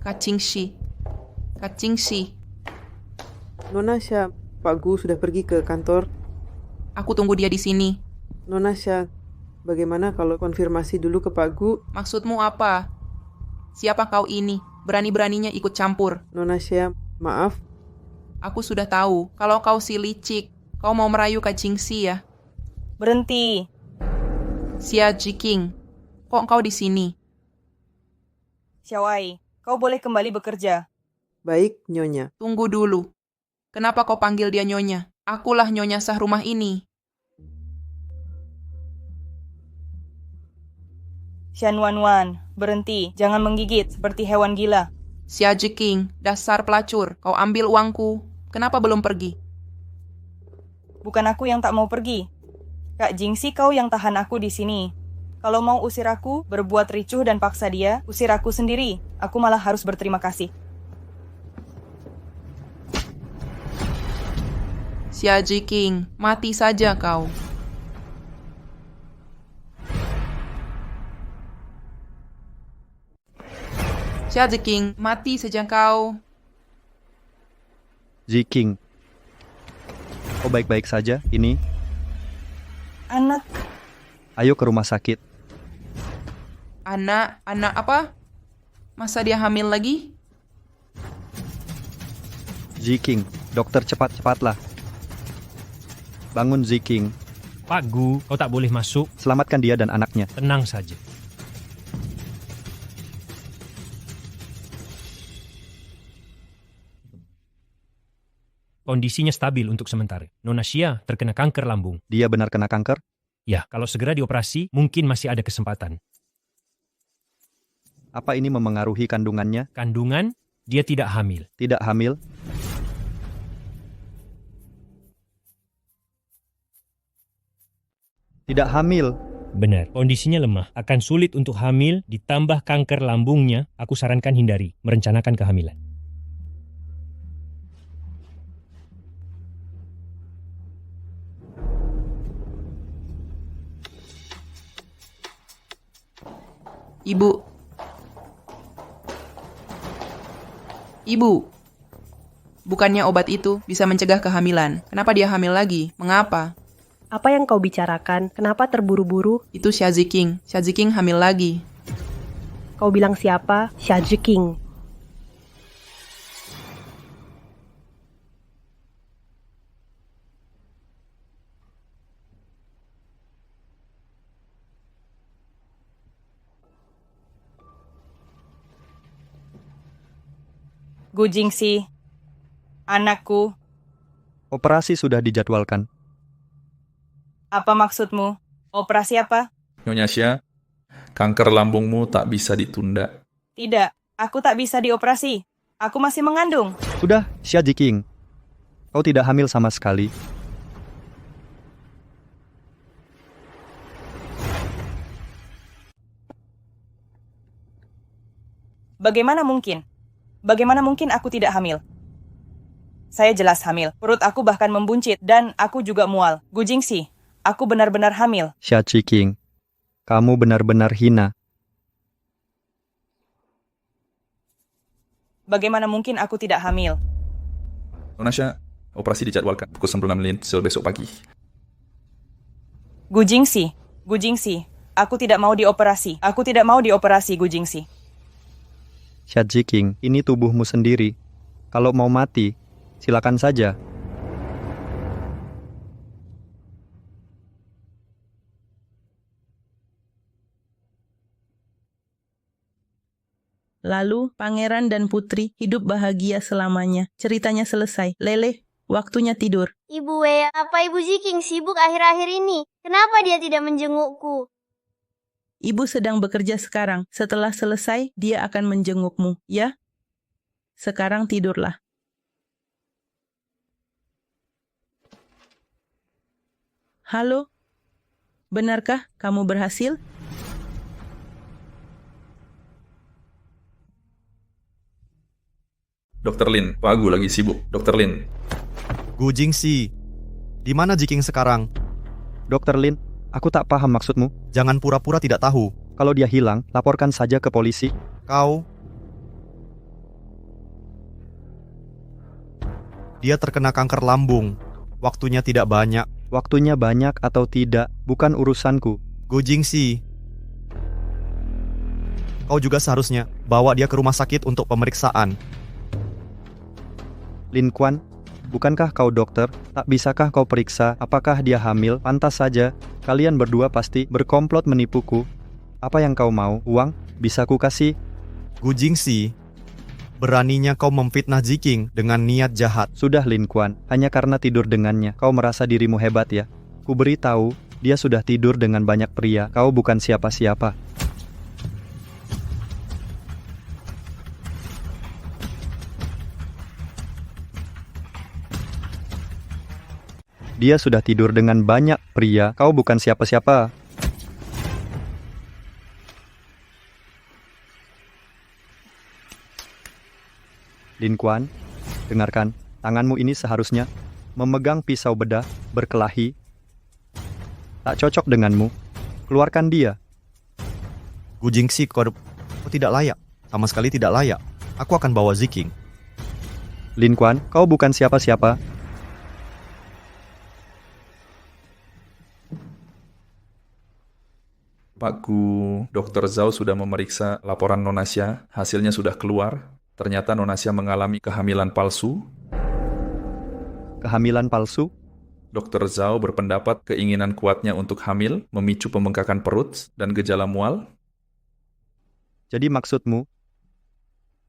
Kak Jingxi. Kak Jingxi. Nona Xia, Pak Gu sudah pergi ke kantor. Aku tunggu dia di sini. Nona Xia, bagaimana kalau konfirmasi dulu ke Pak Gu? Maksudmu apa? Siapa kau ini? Berani-beraninya ikut campur. Nona Xia, maaf. Aku sudah tahu, kalau kau si licik, kau mau merayu Kak Jingxi ya? Berhenti. Xia Ziqing, kok kau di sini? Xiaowai, kau boleh kembali bekerja. Baik, Nyonya. Tunggu dulu. Kenapa kau panggil dia Nyonya? Akulah Nyonya sah rumah ini. Xianwanwan, berhenti. Jangan menggigit seperti hewan gila. Xia Ziqing, dasar pelacur. Kau ambil uangku. Kenapa belum pergi? Bukan aku yang tak mau pergi. Kak Jingxi, kau yang tahan aku di sini. Kalau mau usir aku, berbuat ricuh dan paksa dia, usir aku sendiri. Aku malah harus berterima kasih. Xia Jiking, mati saja kau. Xia Jiking, mati saja kau. Ziking, kau baik-baik saja? Ini, Anak, ayo ke rumah sakit. Anak apa? Masa dia hamil lagi? Ziking, dokter cepat-cepatlah. Bangun Ziking, Pak Gu, kau tak boleh masuk. selamatkan dia dan anaknya. Tenang saja. Kondisinya stabil untuk sementara. Nona Xia terkena kanker lambung. Dia benar kena kanker? Ya, kalau segera dioperasi, mungkin masih ada kesempatan. Apa ini memengaruhi kandungannya? Kandungan, dia tidak hamil. Tidak hamil? Tidak hamil. Benar, kondisinya lemah. Akan sulit untuk hamil, ditambah kanker lambungnya, aku sarankan hindari, merencanakan kehamilan. Ibu, bukannya obat itu bisa mencegah kehamilan. Kenapa dia hamil lagi? Mengapa? Apa yang kau bicarakan? Kenapa terburu-buru? Itu Xia Jiking. Xia Jiking hamil lagi. Kau bilang siapa? Xia Jiking. Gu Jingxi, anakku, Operasi sudah dijadwalkan. apa maksudmu? Operasi apa? Nyonya Xia, kanker lambungmu tak bisa ditunda. Tidak, aku tak bisa dioperasi. Aku masih mengandung. Sudah, Xia Jiking. Kau tidak hamil sama sekali. Bagaimana mungkin? Bagaimana mungkin aku tidak hamil? Saya jelas hamil. Perut aku bahkan membuncit dan aku juga mual. Gu Jingxi, aku benar-benar hamil. Xia Jiking, kamu benar-benar hina. Bagaimana mungkin aku tidak hamil? Nona Xia, operasi dijadwalkan pukul 9 besok pagi. Gu Jingxi, aku tidak mau dioperasi. Aku tidak mau dioperasi, Gu Jingxi. Xia Jiking, ini tubuhmu sendiri. Kalau mau mati, silakan saja. Lalu, pangeran dan putri hidup bahagia selamanya. Ceritanya selesai. Lele, waktunya tidur. Ibu Wei, apa Ibu Ziking sibuk akhir-akhir ini? Kenapa dia tidak menjengukku? Ibu sedang bekerja sekarang. Setelah selesai, dia akan menjengukmu, ya? Sekarang tidurlah. Halo? Benarkah kamu berhasil? Dr. Lin, Pak Gu lagi sibuk. Dr. Lin. Gu Jingxi, di mana Jiking sekarang? Dr. Lin, aku tak paham maksudmu. Jangan pura-pura tidak tahu. Kalau dia hilang, laporkan saja ke polisi. Dia terkena kanker lambung. Waktunya tidak banyak. Waktunya banyak atau tidak, bukan urusanku. Gu Jingxi, kau juga seharusnya bawa dia ke rumah sakit untuk pemeriksaan. Lin Kuan, bukankah kau dokter? Tak bisakah kau periksa apakah dia hamil? Pantas saja, kalian berdua pasti berkomplot menipuku. Apa yang kau mau? Uang? Bisa ku kasih? Gu Jingxi, beraninya kau memfitnah Jiking dengan niat jahat. Sudah Lin Kuan, hanya karena tidur dengannya, kau merasa dirimu hebat ya? Ku beritahu, dia sudah tidur dengan banyak pria, kau bukan siapa-siapa. Dia sudah tidur dengan banyak pria. Kau bukan siapa-siapa. Lin Kuan, dengarkan. Tanganmu ini seharusnya memegang pisau bedah, berkelahi. Tak cocok denganmu. Keluarkan dia. Gu Jingxi, kau tidak layak. Sama sekali tidak layak. Aku akan bawa Ziking. Lin Kuan, kau bukan siapa-siapa. Pak Gu, Dr. Zhao sudah memeriksa laporan Nonasya. Hasilnya sudah keluar. Ternyata Nonasya mengalami kehamilan palsu. Kehamilan palsu? Dr. Zhao berpendapat keinginan kuatnya untuk hamil memicu pembengkakan perut dan gejala mual. Jadi maksudmu,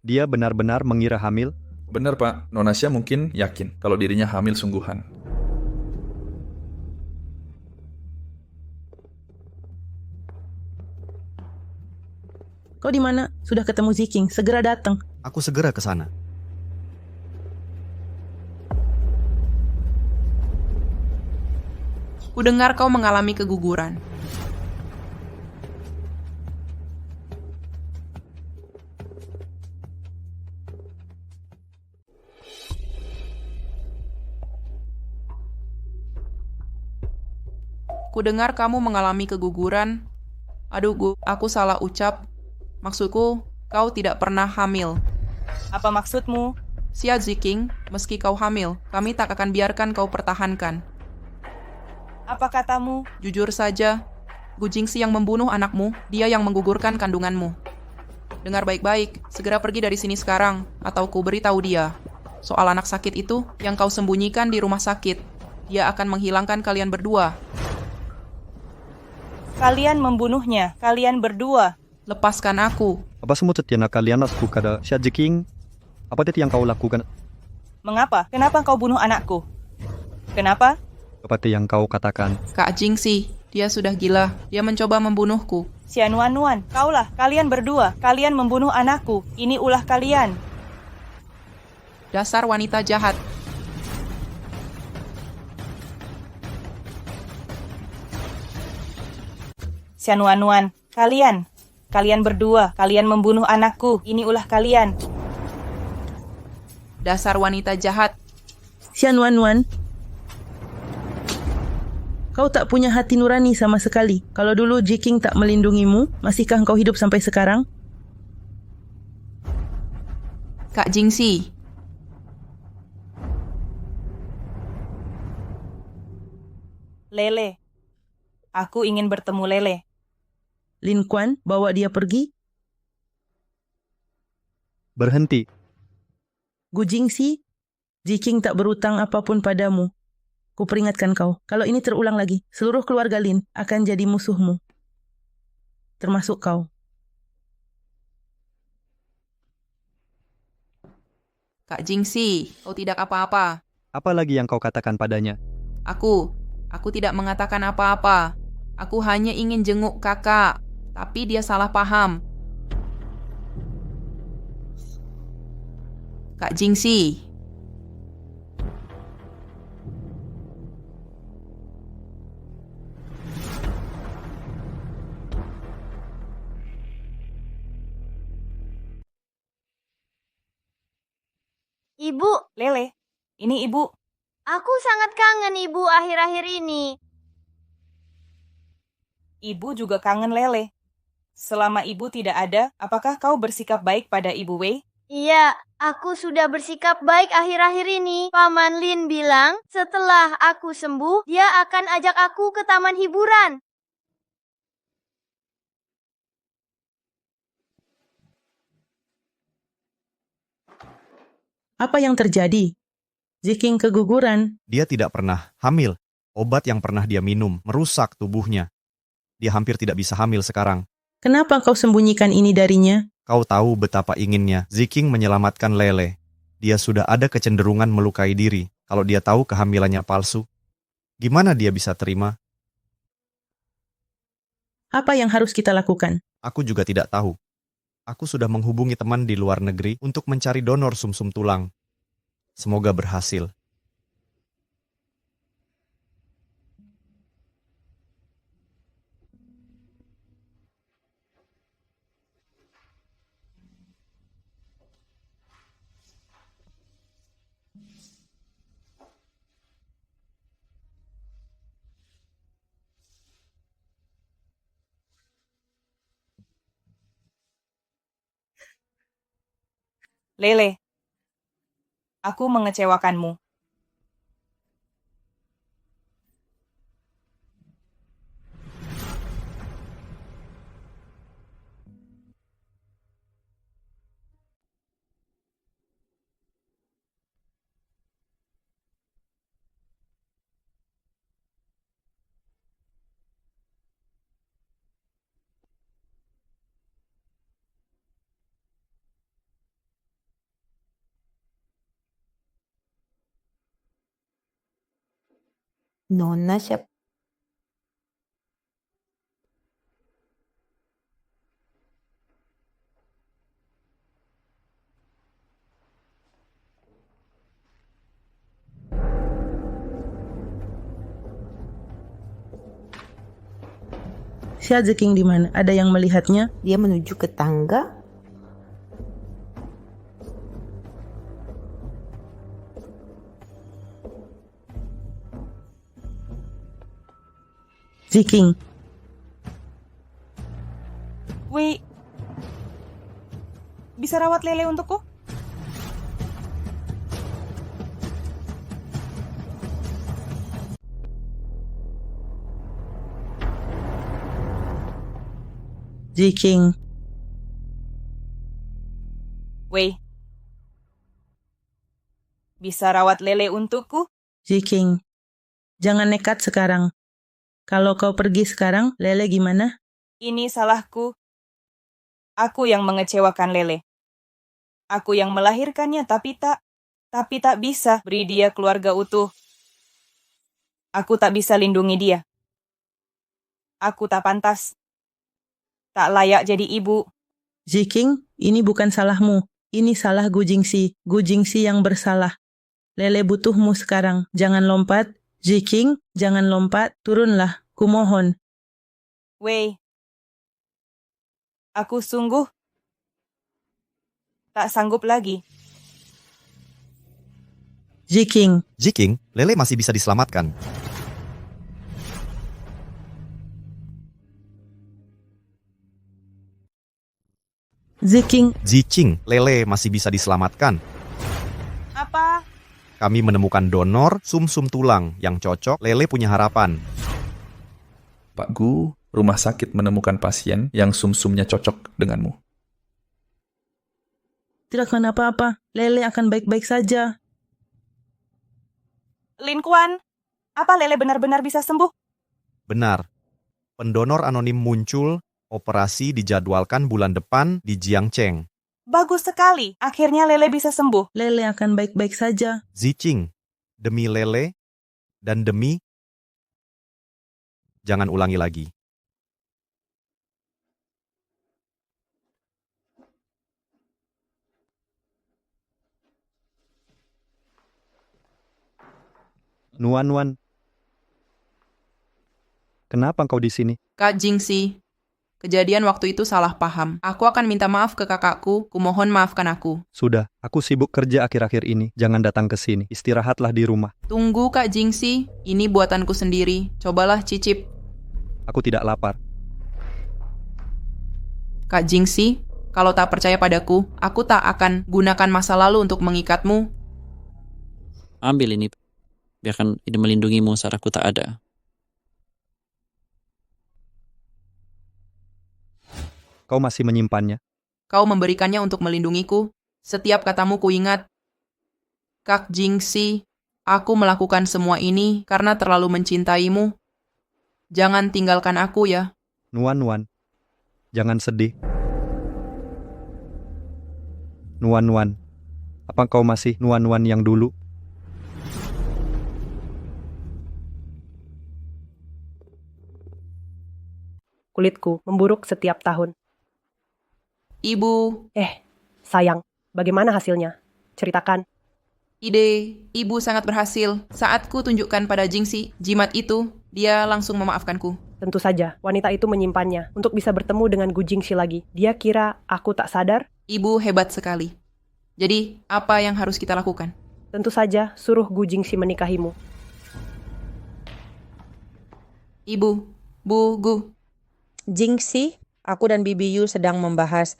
dia benar-benar mengira hamil? Benar, Pak. Nonasya mungkin yakin kalau dirinya hamil sungguhan. Kau di mana? Sudah ketemu Ziking, segera datang. Aku segera ke sana. Kudengar kau mengalami keguguran. Kudengar kamu mengalami keguguran. Aduh, Gu, aku salah ucap. Maksudku, kau tidak pernah hamil. Apa maksudmu? Xia Ziking, meski kau hamil, kami tak akan biarkan kau pertahankan. Apa katamu? Jujur saja, Gu Jingxi yang membunuh anakmu, dia yang menggugurkan kandunganmu. Dengar baik-baik, segera pergi dari sini sekarang, atau ku beritahu dia. Soal anak sakit itu, yang kau sembunyikan di rumah sakit, dia akan menghilangkan kalian berdua. Kalian membunuhnya, kalian berdua. Lepaskan aku. Apa semua tetiana kalian aku kada Xia Ziking? Apa teti yang kau lakukan? Mengapa? Kenapa kau bunuh anakku? Kenapa? Seperti yang kau katakan. Kak Jingxi, dia sudah gila. Dia mencoba membunuhku. Xian Wan, kaulah, kalian berdua. Kalian membunuh anakku. Ini ulah kalian. Dasar wanita jahat. Xian Wan, kalian berdua, kalian membunuh anakku. Ini ulah kalian. Dasar wanita jahat. Xian Wan, kau tak punya hati nurani sama sekali. Kalau dulu Ziking tak melindungimu, masihkah kau hidup sampai sekarang? Kak Jingxi. Lele. Aku ingin bertemu Lele. Lin Kuan, bawa dia pergi. Berhenti. Gu Jingxi, Ziking tak berutang apapun padamu. Ku peringatkan kau, kalau ini terulang lagi, seluruh keluarga Lin akan jadi musuhmu. Termasuk kau. Kak Jingxi, kau tidak apa-apa. Apa lagi yang kau katakan padanya? Aku tidak mengatakan apa-apa. Aku hanya ingin jenguk kakak, tapi dia salah paham. Kak Jingxi. Ibu. Lele, ini ibu. Aku sangat kangen ibu akhir-akhir ini. Ibu juga kangen Lele. Selama ibu tidak ada, apakah kau bersikap baik pada Ibu Wei? Iya, aku sudah bersikap baik akhir-akhir ini. Paman Lin bilang, setelah aku sembuh, dia akan ajak aku ke taman hiburan. Apa yang terjadi? Ziking keguguran. Dia tidak pernah hamil. Obat yang pernah dia minum merusak tubuhnya. Dia hampir tidak bisa hamil sekarang. Kenapa kau sembunyikan ini darinya? Kau tahu betapa inginnya Ziking menyelamatkan Lele. Dia sudah ada kecenderungan melukai diri kalau dia tahu kehamilannya palsu. Gimana dia bisa terima? Apa yang harus kita lakukan? Aku juga tidak tahu. Aku sudah menghubungi teman di luar negeri untuk mencari donor sumsum tulang. Semoga berhasil. Lele, aku mengecewakanmu. Nona siapa? Xia Ziking di mana? Ada yang melihatnya? Dia menuju ke tangga. Ziking, Wei, bisa rawat Lele untukku? Ziking, Wei, bisa rawat Lele untukku? Ziking. Jangan nekat sekarang. Kalau kau pergi sekarang, Lele gimana? Ini salahku. Aku yang mengecewakan Lele. Aku yang melahirkannya, tapi tak bisa beri dia keluarga utuh. Aku tak bisa lindungi dia. Aku tak pantas. Tak layak jadi ibu. Ziking, ini bukan salahmu. Ini salah Gu Jingxi. Gu Jingxi yang bersalah. Lele butuhmu sekarang. Jangan lompat. Ziking, jangan lompat. Turunlah. Kumohon. Wei, aku sungguh tak sanggup lagi. Ziking. Ziking, Lele masih bisa diselamatkan. Ziking. Ziking, Lele masih bisa diselamatkan. Apa? Kami menemukan donor sum-sum tulang yang cocok. Lele punya harapan. Pak Gu, rumah sakit menemukan pasien yang sum-sumnya cocok denganmu. Tidak kenapa-apa. Lele akan baik-baik saja. Lin Kuan, apa Lele benar-benar bisa sembuh? Benar. Pendonor anonim muncul, operasi dijadwalkan bulan depan di Jiangcheng. Bagus sekali, akhirnya Lele bisa sembuh. Lele akan baik-baik saja. Ziking, demi Lele dan demi... Jangan ulangi lagi. Nuan, kenapa engkau di sini? Kak Jingxi, kejadian waktu itu salah paham. Aku akan minta maaf ke kakakku, kumohon maafkan aku. Sudah, aku sibuk kerja akhir-akhir ini. Jangan datang ke sini. Istirahatlah di rumah. Tunggu Kak Jingxi, ini buatanku sendiri. Cobalah cicip. Aku tidak lapar. Kak Jingxi, kalau tak percaya padaku, aku tak akan gunakan masa lalu untuk mengikatmu. Ambil ini. Biarkan ini melindungimu saat aku tak ada. Kau masih menyimpannya? Kau memberikannya untuk melindungiku. Setiap katamu kuingat. Kak Jingxi, aku melakukan semua ini karena terlalu mencintaimu. Jangan tinggalkan aku ya. Nuan, jangan sedih. Nuan, apa kau masih Nuan yang dulu? Kulitku memburuk setiap tahun. Ibu. Sayang, bagaimana hasilnya? Ceritakan. Ibu sangat berhasil. Saat ku tunjukkan pada Jingxi jimat itu, dia langsung memaafkanku. Tentu saja, wanita itu menyimpannya untuk bisa bertemu dengan Gu Jingxi lagi. Dia kira aku tak sadar? Ibu hebat sekali. Jadi, apa yang harus kita lakukan? Tentu saja, suruh Gu Jingxi menikahimu. Ibu, Bu Gu. Jingxi, aku dan Bibi Yu sedang membahas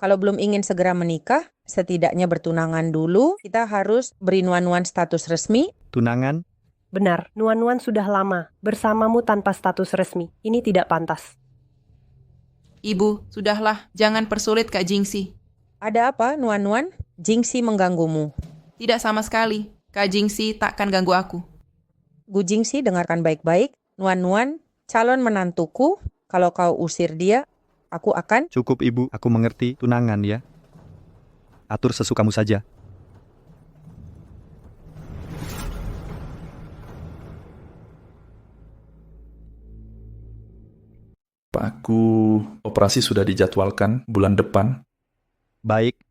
Kalau belum ingin segera menikah, setidaknya bertunangan dulu. Kita harus beri nuan-nuan status resmi. Tunangan? Benar, Nuan-Nuan sudah lama bersamamu tanpa status resmi. Ini tidak pantas. Ibu, sudahlah, jangan persulit Kak Jingxi. Ada apa, Nuan-Nuan? Jingxi mengganggumu. Tidak sama sekali. Kak Jingxi takkan ganggu aku. Gu Jingxi, dengarkan baik-baik. Nuan-Nuan, calon menantuku. Kalau kau usir dia, aku akan... Cukup ibu, aku mengerti. Tunangan ya. Atur sesukamu saja. Pakku, operasi sudah dijadwalkan bulan depan. Baik.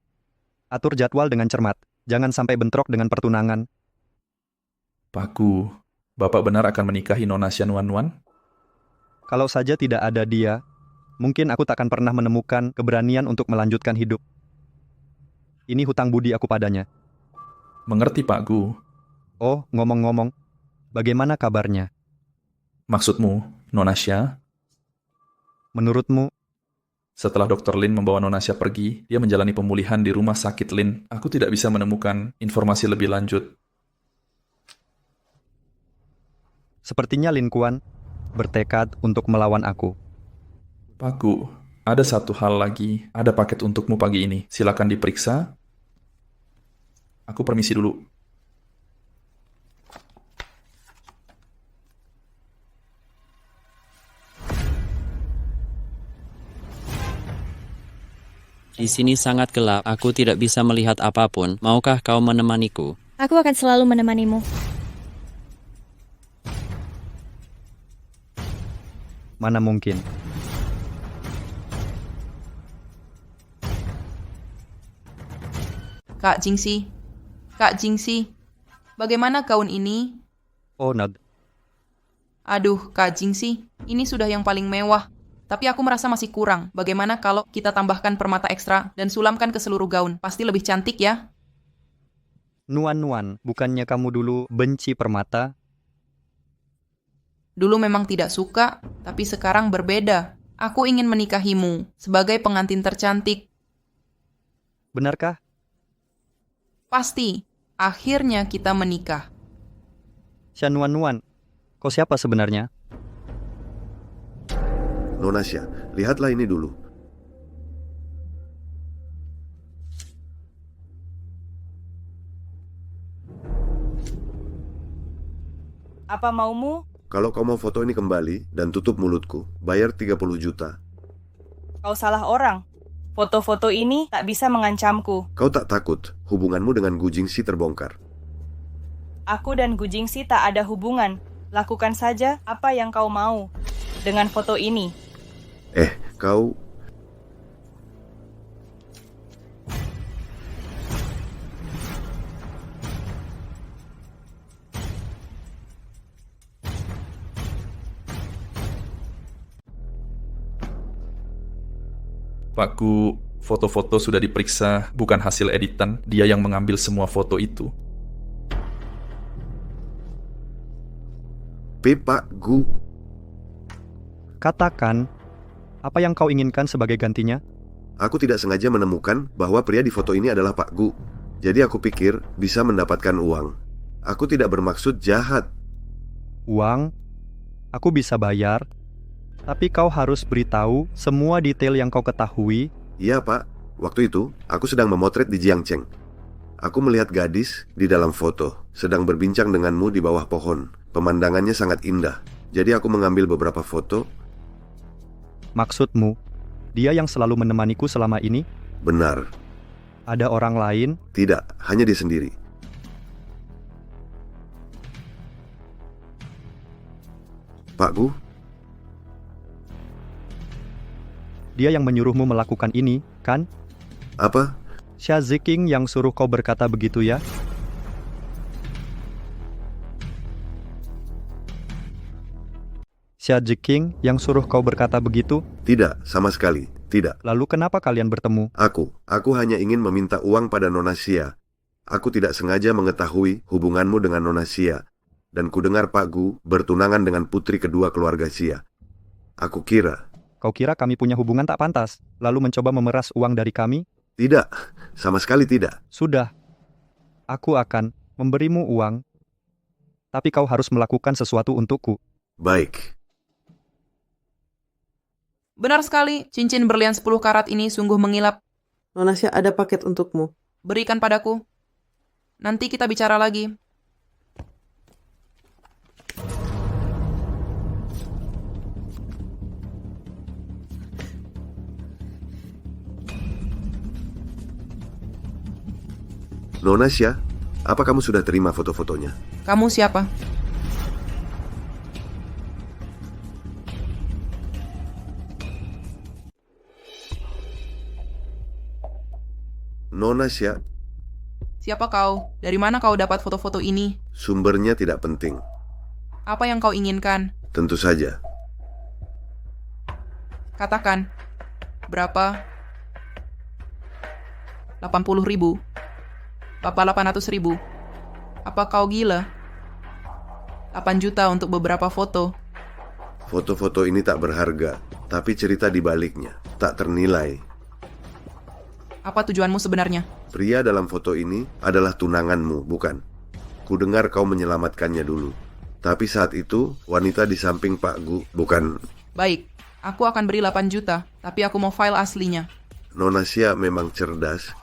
Atur jadwal dengan cermat. Jangan sampai bentrok dengan pertunangan. Pakku, Bapak benar akan menikahi Nona Xia Nuan-Nuan? Kalau saja tidak ada dia, mungkin aku tak akan pernah menemukan keberanian untuk melanjutkan hidup. Ini hutang budi aku padanya. Mengerti, Pak Gu. Oh, ngomong-ngomong, bagaimana kabarnya? Maksudmu, Nona Xia? Menurutmu? Setelah Dr. Lin membawa Nona Xia pergi, dia menjalani pemulihan di rumah sakit Lin. Aku tidak bisa menemukan informasi lebih lanjut. Sepertinya Lin Kuan bertekad untuk melawan aku. Pak Gu, ada satu hal lagi. Ada paket untukmu pagi ini. Silakan diperiksa. Aku permisi dulu. Di sini sangat gelap, aku tidak bisa melihat apapun. Maukah kau menemaniku? Aku akan selalu menemanimu. Mana mungkin. Kak Jingxi, Kak Jingxi, bagaimana gaun ini? Oh, Nad. Aduh, Kak Jingxi, ini sudah yang paling mewah. Tapi aku merasa masih kurang. Bagaimana kalau kita tambahkan permata ekstra dan sulamkan ke seluruh gaun? Pasti lebih cantik ya? Nuan-Nuan, bukannya kamu dulu benci permata? Dulu memang tidak suka, tapi sekarang berbeda. Aku ingin menikahimu sebagai pengantin tercantik. Benarkah? Pasti. Akhirnya kita menikah. Xia Nuan-Nuan, kau siapa sebenarnya? Nona Xia, lihatlah ini dulu. Apa maumu? Kalau kau mau foto ini kembali dan tutup mulutku, bayar 30 juta. Kau salah orang. Foto-foto ini tak bisa mengancamku. Kau tak takut hubunganmu dengan Gu Jingxi terbongkar? Aku dan Gu Jingxi tak ada hubungan. Lakukan saja apa yang kau mau dengan foto ini. Kau... Pak Gu, foto-foto sudah diperiksa, bukan hasil editan. Dia yang mengambil semua foto itu. Pak Gu. Katakan, apa yang kau inginkan sebagai gantinya? Aku tidak sengaja menemukan bahwa pria di foto ini adalah Pak Gu. Jadi aku pikir bisa mendapatkan uang. Aku tidak bermaksud jahat. Uang? Aku bisa bayar. Tapi kau harus beritahu semua detail yang kau ketahui. Iya, Pak. Waktu itu, aku sedang memotret di Jiangcheng. Aku melihat gadis di dalam foto, sedang berbincang denganmu di bawah pohon. Pemandangannya sangat indah. Jadi aku mengambil beberapa foto. Maksudmu, dia yang selalu menemaniku selama ini? Benar. Ada orang lain? Tidak, hanya dia sendiri. Pak Gu? Dia yang menyuruhmu melakukan ini, kan? Apa? Xia Ziqing yang suruh kau berkata begitu ya? Xia Ziqing yang suruh kau berkata begitu? Tidak, sama sekali. Tidak. Lalu kenapa kalian bertemu? Aku hanya ingin meminta uang pada Nona Xia. Aku tidak sengaja mengetahui hubunganmu dengan Nona Xia. Dan kudengar Pak Gu bertunangan dengan putri kedua keluarga Xia. Aku kira Kau kira kami punya hubungan tak pantas, lalu mencoba memeras uang dari kami? Tidak, sama sekali tidak. Sudah. Aku akan memberimu uang, tapi kau harus melakukan sesuatu untukku. Baik. Benar sekali, cincin berlian 10 karat ini sungguh mengilap. Nona Sya, ada paket untukmu. Berikan padaku. Nanti kita bicara lagi. Nona Sya, apa kamu sudah terima foto-fotonya? Kamu siapa? Nona Sya, Siapa kau? Dari mana kau dapat foto-foto ini? sumbernya tidak penting. Apa yang kau inginkan? Tentu saja. Katakan. Berapa? 80.000. Apa 800.000? Apa kau gila? 8 juta untuk beberapa foto. Foto-foto ini tak berharga, tapi cerita di baliknya tak ternilai. Apa tujuanmu sebenarnya? Pria dalam foto ini adalah tunanganmu, bukan? Kudengar kau menyelamatkannya dulu. Tapi saat itu, wanita di samping Pak Gu, bukan? Baik, aku akan beri 8 juta, tapi aku mau file aslinya. Nona Sya memang cerdas.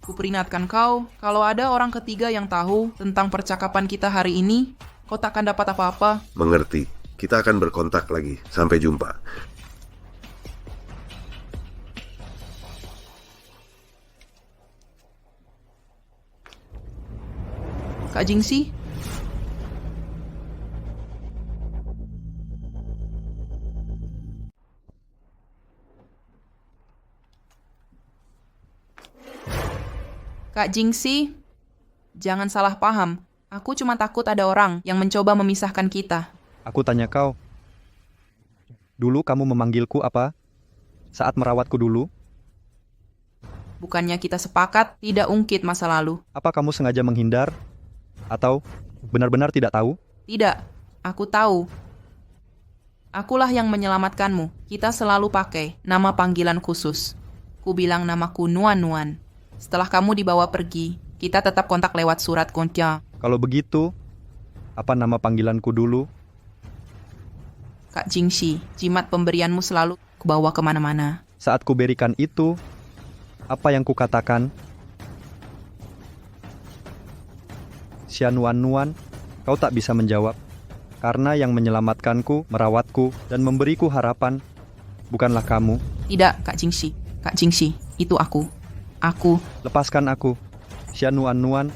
Kuperingatkan kau, kalau ada orang ketiga yang tahu tentang percakapan kita hari ini, kau takkan dapat apa-apa. Mengerti. Kita akan berkontak lagi. Sampai jumpa. Kak Jingxi? Kak Jingxi, jangan salah paham. Aku cuma takut ada orang yang mencoba memisahkan kita. Aku tanya kau, dulu kamu memanggilku apa? Saat merawatku dulu? Bukannya kita sepakat tidak ungkit masa lalu? Apa kamu sengaja menghindar? Atau benar-benar tidak tahu? Tidak, aku tahu. Akulah yang menyelamatkanmu. Kita selalu pakai nama panggilan khusus. Ku bilang namaku Nuan-Nuan. Setelah kamu dibawa pergi, kita tetap kontak lewat surat kontia. Kalau begitu, apa nama panggilanku dulu? Kak Jingxi, jimat pemberianmu selalu kubawa kemana-mana. Saat kuberikan itu, apa yang kukatakan? Xia Nuan-Nuan, kau tak bisa menjawab. Karena yang menyelamatkanku, merawatku, dan memberiku harapan, bukanlah kamu. Tidak, Kak Jingxi. Kak Jingxi, itu aku. Aku. Lepaskan aku. Xia Nuan-Nuan,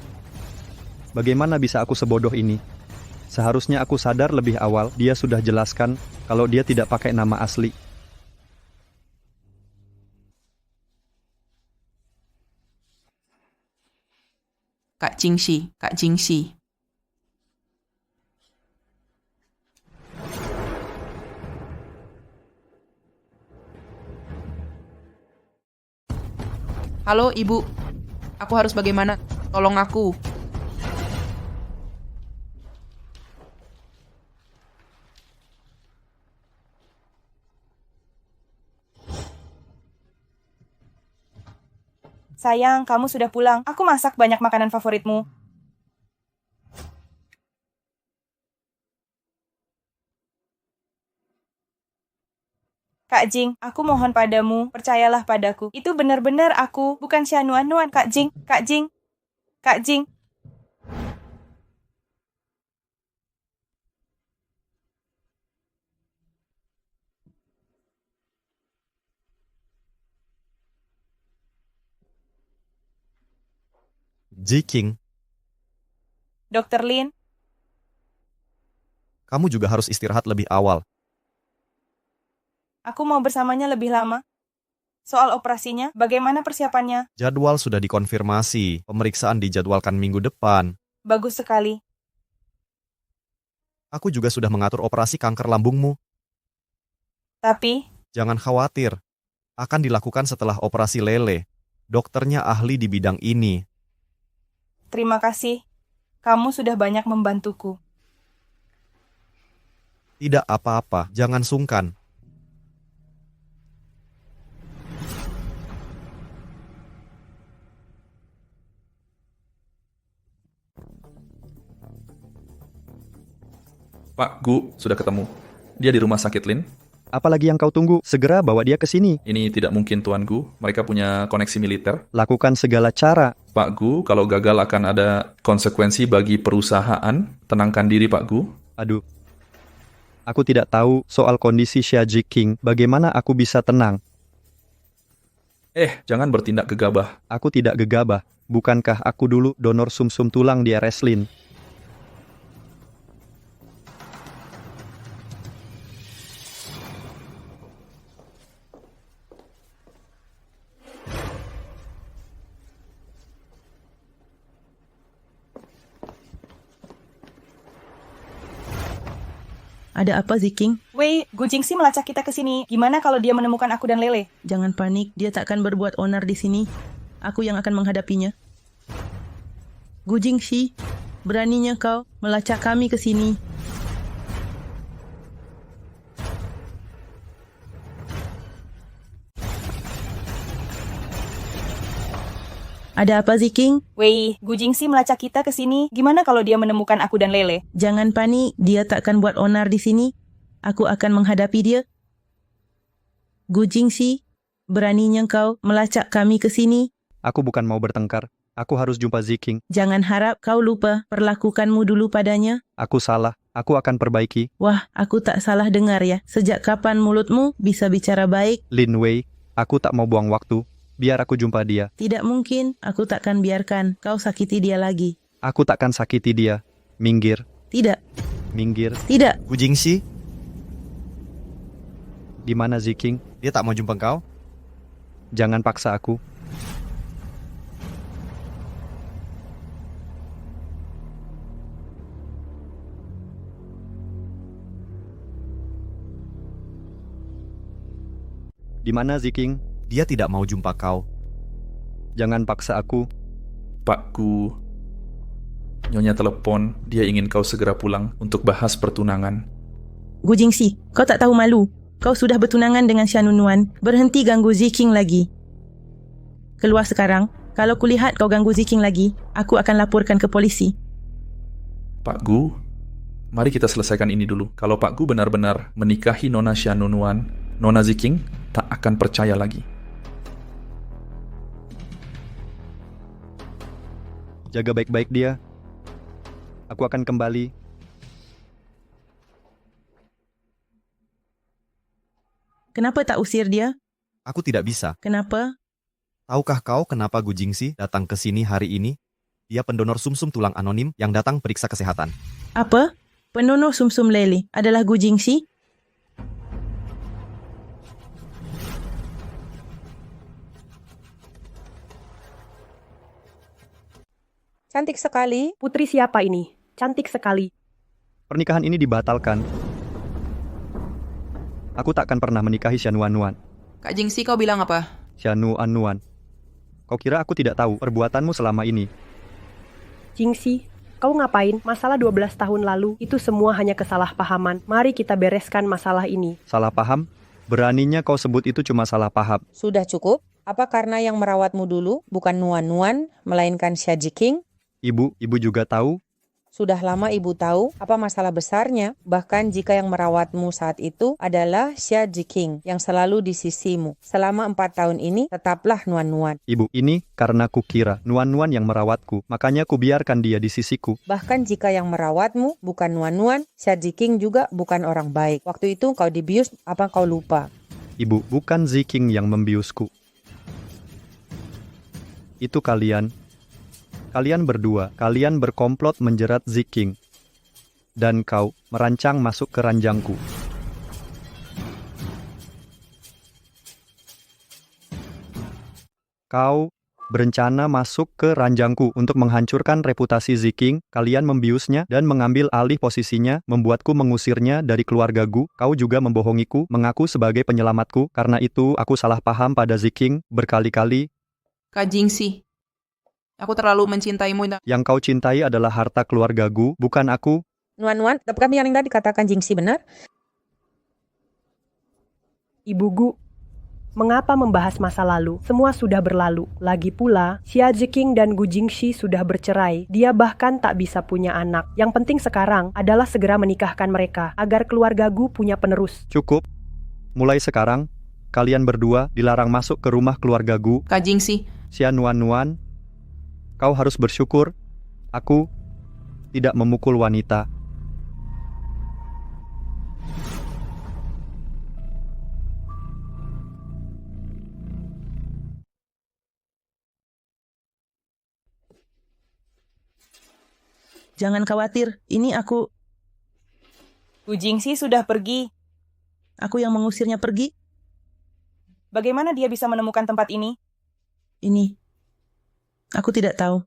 bagaimana bisa aku sebodoh ini? Seharusnya aku sadar lebih awal. Dia sudah jelaskan kalau dia tidak pakai nama asli. Kak Jingxi, Kak Jingxi. Halo, Ibu. Aku harus bagaimana? Tolong aku. Sayang, kamu sudah pulang. Aku masak banyak makanan favoritmu. Kak Jing, aku mohon padamu, percayalah padaku. Itu benar-benar aku, bukan Xia Nuan-Nuan, Kak Jing. Kak Jing. Kak Jing. Ziking, Dr. Lin, kamu juga harus istirahat lebih awal. aku mau bersamanya lebih lama. Soal operasinya, bagaimana persiapannya? Jadwal sudah dikonfirmasi. Pemeriksaan dijadwalkan minggu depan. Bagus sekali. Aku juga sudah mengatur operasi kanker lambungmu. Tapi, Jangan khawatir. Akan dilakukan setelah operasi lele. Dokternya ahli di bidang ini. terima kasih. Kamu sudah banyak membantuku. Tidak apa-apa, jangan sungkan. Pak Gu sudah ketemu. Dia di rumah sakit, Lin. Apalagi yang kau tunggu? Segera bawa dia ke sini. Ini tidak mungkin, Tuan Gu. Mereka punya koneksi militer. Lakukan segala cara. Pak Gu, kalau gagal akan ada konsekuensi bagi perusahaan. Tenangkan diri, Pak Gu. Aduh. Aku tidak tahu soal kondisi Xia Jiqing. Bagaimana aku bisa tenang? Jangan bertindak gegabah. Aku tidak gegabah. Bukankah aku dulu donor sumsum tulang di RS Lin? Ada apa, Ziking? Wei, Gu Jingxi melacak kita ke sini. Gimana kalau dia menemukan aku dan Lele? Jangan panik, dia takkan berbuat onar di sini. Aku yang akan menghadapinya. Gu Jingxi, beraninya kau melacak kami ke sini. Ada apa, Ziking? Wei, Gu Jingxi melacak kita ke sini. Gimana kalau dia menemukan aku dan Lele? Jangan panik, dia takkan buat onar di sini. Aku akan menghadapi dia. Gu Jingxi, beraninya kau melacak kami ke sini. Aku bukan mau bertengkar. Aku harus jumpa Ziking. Jangan harap kau lupa perlakukanmu dulu padanya. Aku salah. Aku akan perbaiki. Wah, aku tak salah dengar ya. Sejak kapan mulutmu bisa bicara baik? Lin Wei, aku tak mau buang waktu. Biar aku jumpa dia. Tidak mungkin, aku takkan biarkan kau sakiti dia lagi. Aku takkan sakiti dia. Minggir. Tidak. Minggir. Tidak. Gu Jingxi, Di mana Ziking? dia tak mau jumpa kau? Jangan paksa aku. Di mana Ziking? Dia tidak mau jumpa kau. Jangan paksa aku. Pak Gu, Nyonya telepon, dia ingin kau segera pulang untuk bahas pertunangan. Gu Jingxi, kau tak tahu malu. Kau sudah bertunangan dengan Xia Nunuan. Berhenti ganggu Ziking lagi. Keluar sekarang. Kalau kulihat kau ganggu Ziking lagi, aku akan laporkan ke polisi. Pak Gu, mari kita selesaikan ini dulu. Kalau Pak Gu benar-benar menikahi Nona Xia Nunuan, Nona Ziking tak akan percaya lagi. Jaga baik-baik dia. Aku akan kembali. Kenapa tak usir dia? Aku tidak bisa. Kenapa? Tahukah kau kenapa Gu Jingxi datang ke sini hari ini? Dia pendonor sumsum tulang anonim yang datang periksa kesehatan. Apa? Pendonor sumsum lele adalah Gu Jingxi? Cantik sekali. Putri siapa ini? Cantik sekali. Pernikahan ini dibatalkan. Aku tak akan pernah menikahi Xia Nuan. Kak Jingxi, kau bilang apa? Xia Nuan. Kau kira aku tidak tahu perbuatanmu selama ini? Jingxi, kau ngapain? Masalah 12 tahun lalu, itu semua hanya kesalahpahaman. Mari kita bereskan masalah ini. Salah paham? Beraninya kau sebut itu cuma salah paham. Sudah cukup? Apa karena yang merawatmu dulu bukan Nuan, melainkan Xia Jiqing? Ibu juga tahu. Sudah lama ibu tahu apa masalah besarnya, bahkan jika yang merawatmu saat itu adalah Xia Jiqing yang selalu di sisimu. Selama 4 tahun ini, tetaplah Nuan. Ibu, ini karena kukira Nuan yang merawatku, makanya kubiarkan dia di sisiku. Bahkan jika yang merawatmu bukan Nuan, Xia Jiqing juga bukan orang baik. Waktu itu kau dibius, apa kau lupa? Ibu, bukan Ziking yang membiusku. Itu kalian. Kalian berdua, kalian berkomplot menjerat Ziking. Dan kau merancang masuk ke ranjangku. Kau berencana masuk ke ranjangku untuk menghancurkan reputasi Ziking. Kalian membiusnya dan mengambil alih posisinya, membuatku mengusirnya dari keluarga Gu. Kau juga membohongiku, mengaku sebagai penyelamatku. Karena itu aku salah paham pada Ziking berkali-kali. Kak Jingxi, aku terlalu mencintaimu. Yang kau cintai adalah harta keluarga Gu, bukan aku. Nuan, apakah yang tadi dikatakan Jingxi benar? Ibu Gu, Mengapa membahas masa lalu? Semua sudah berlalu. Lagi pula, Xia Ziking dan Gu Jingxi sudah bercerai. Dia bahkan tak bisa punya anak. Yang penting sekarang adalah segera menikahkan mereka, agar keluarga Gu punya penerus. Cukup. Mulai sekarang, kalian berdua dilarang masuk ke rumah keluarga Gu. Kak Jingxi, Xia Nuan, kau harus bersyukur. Aku tidak memukul wanita. Jangan khawatir, ini aku. Gu Jingxi sudah pergi. Aku yang mengusirnya pergi. Bagaimana dia bisa menemukan tempat ini? Ini. Aku tidak tahu.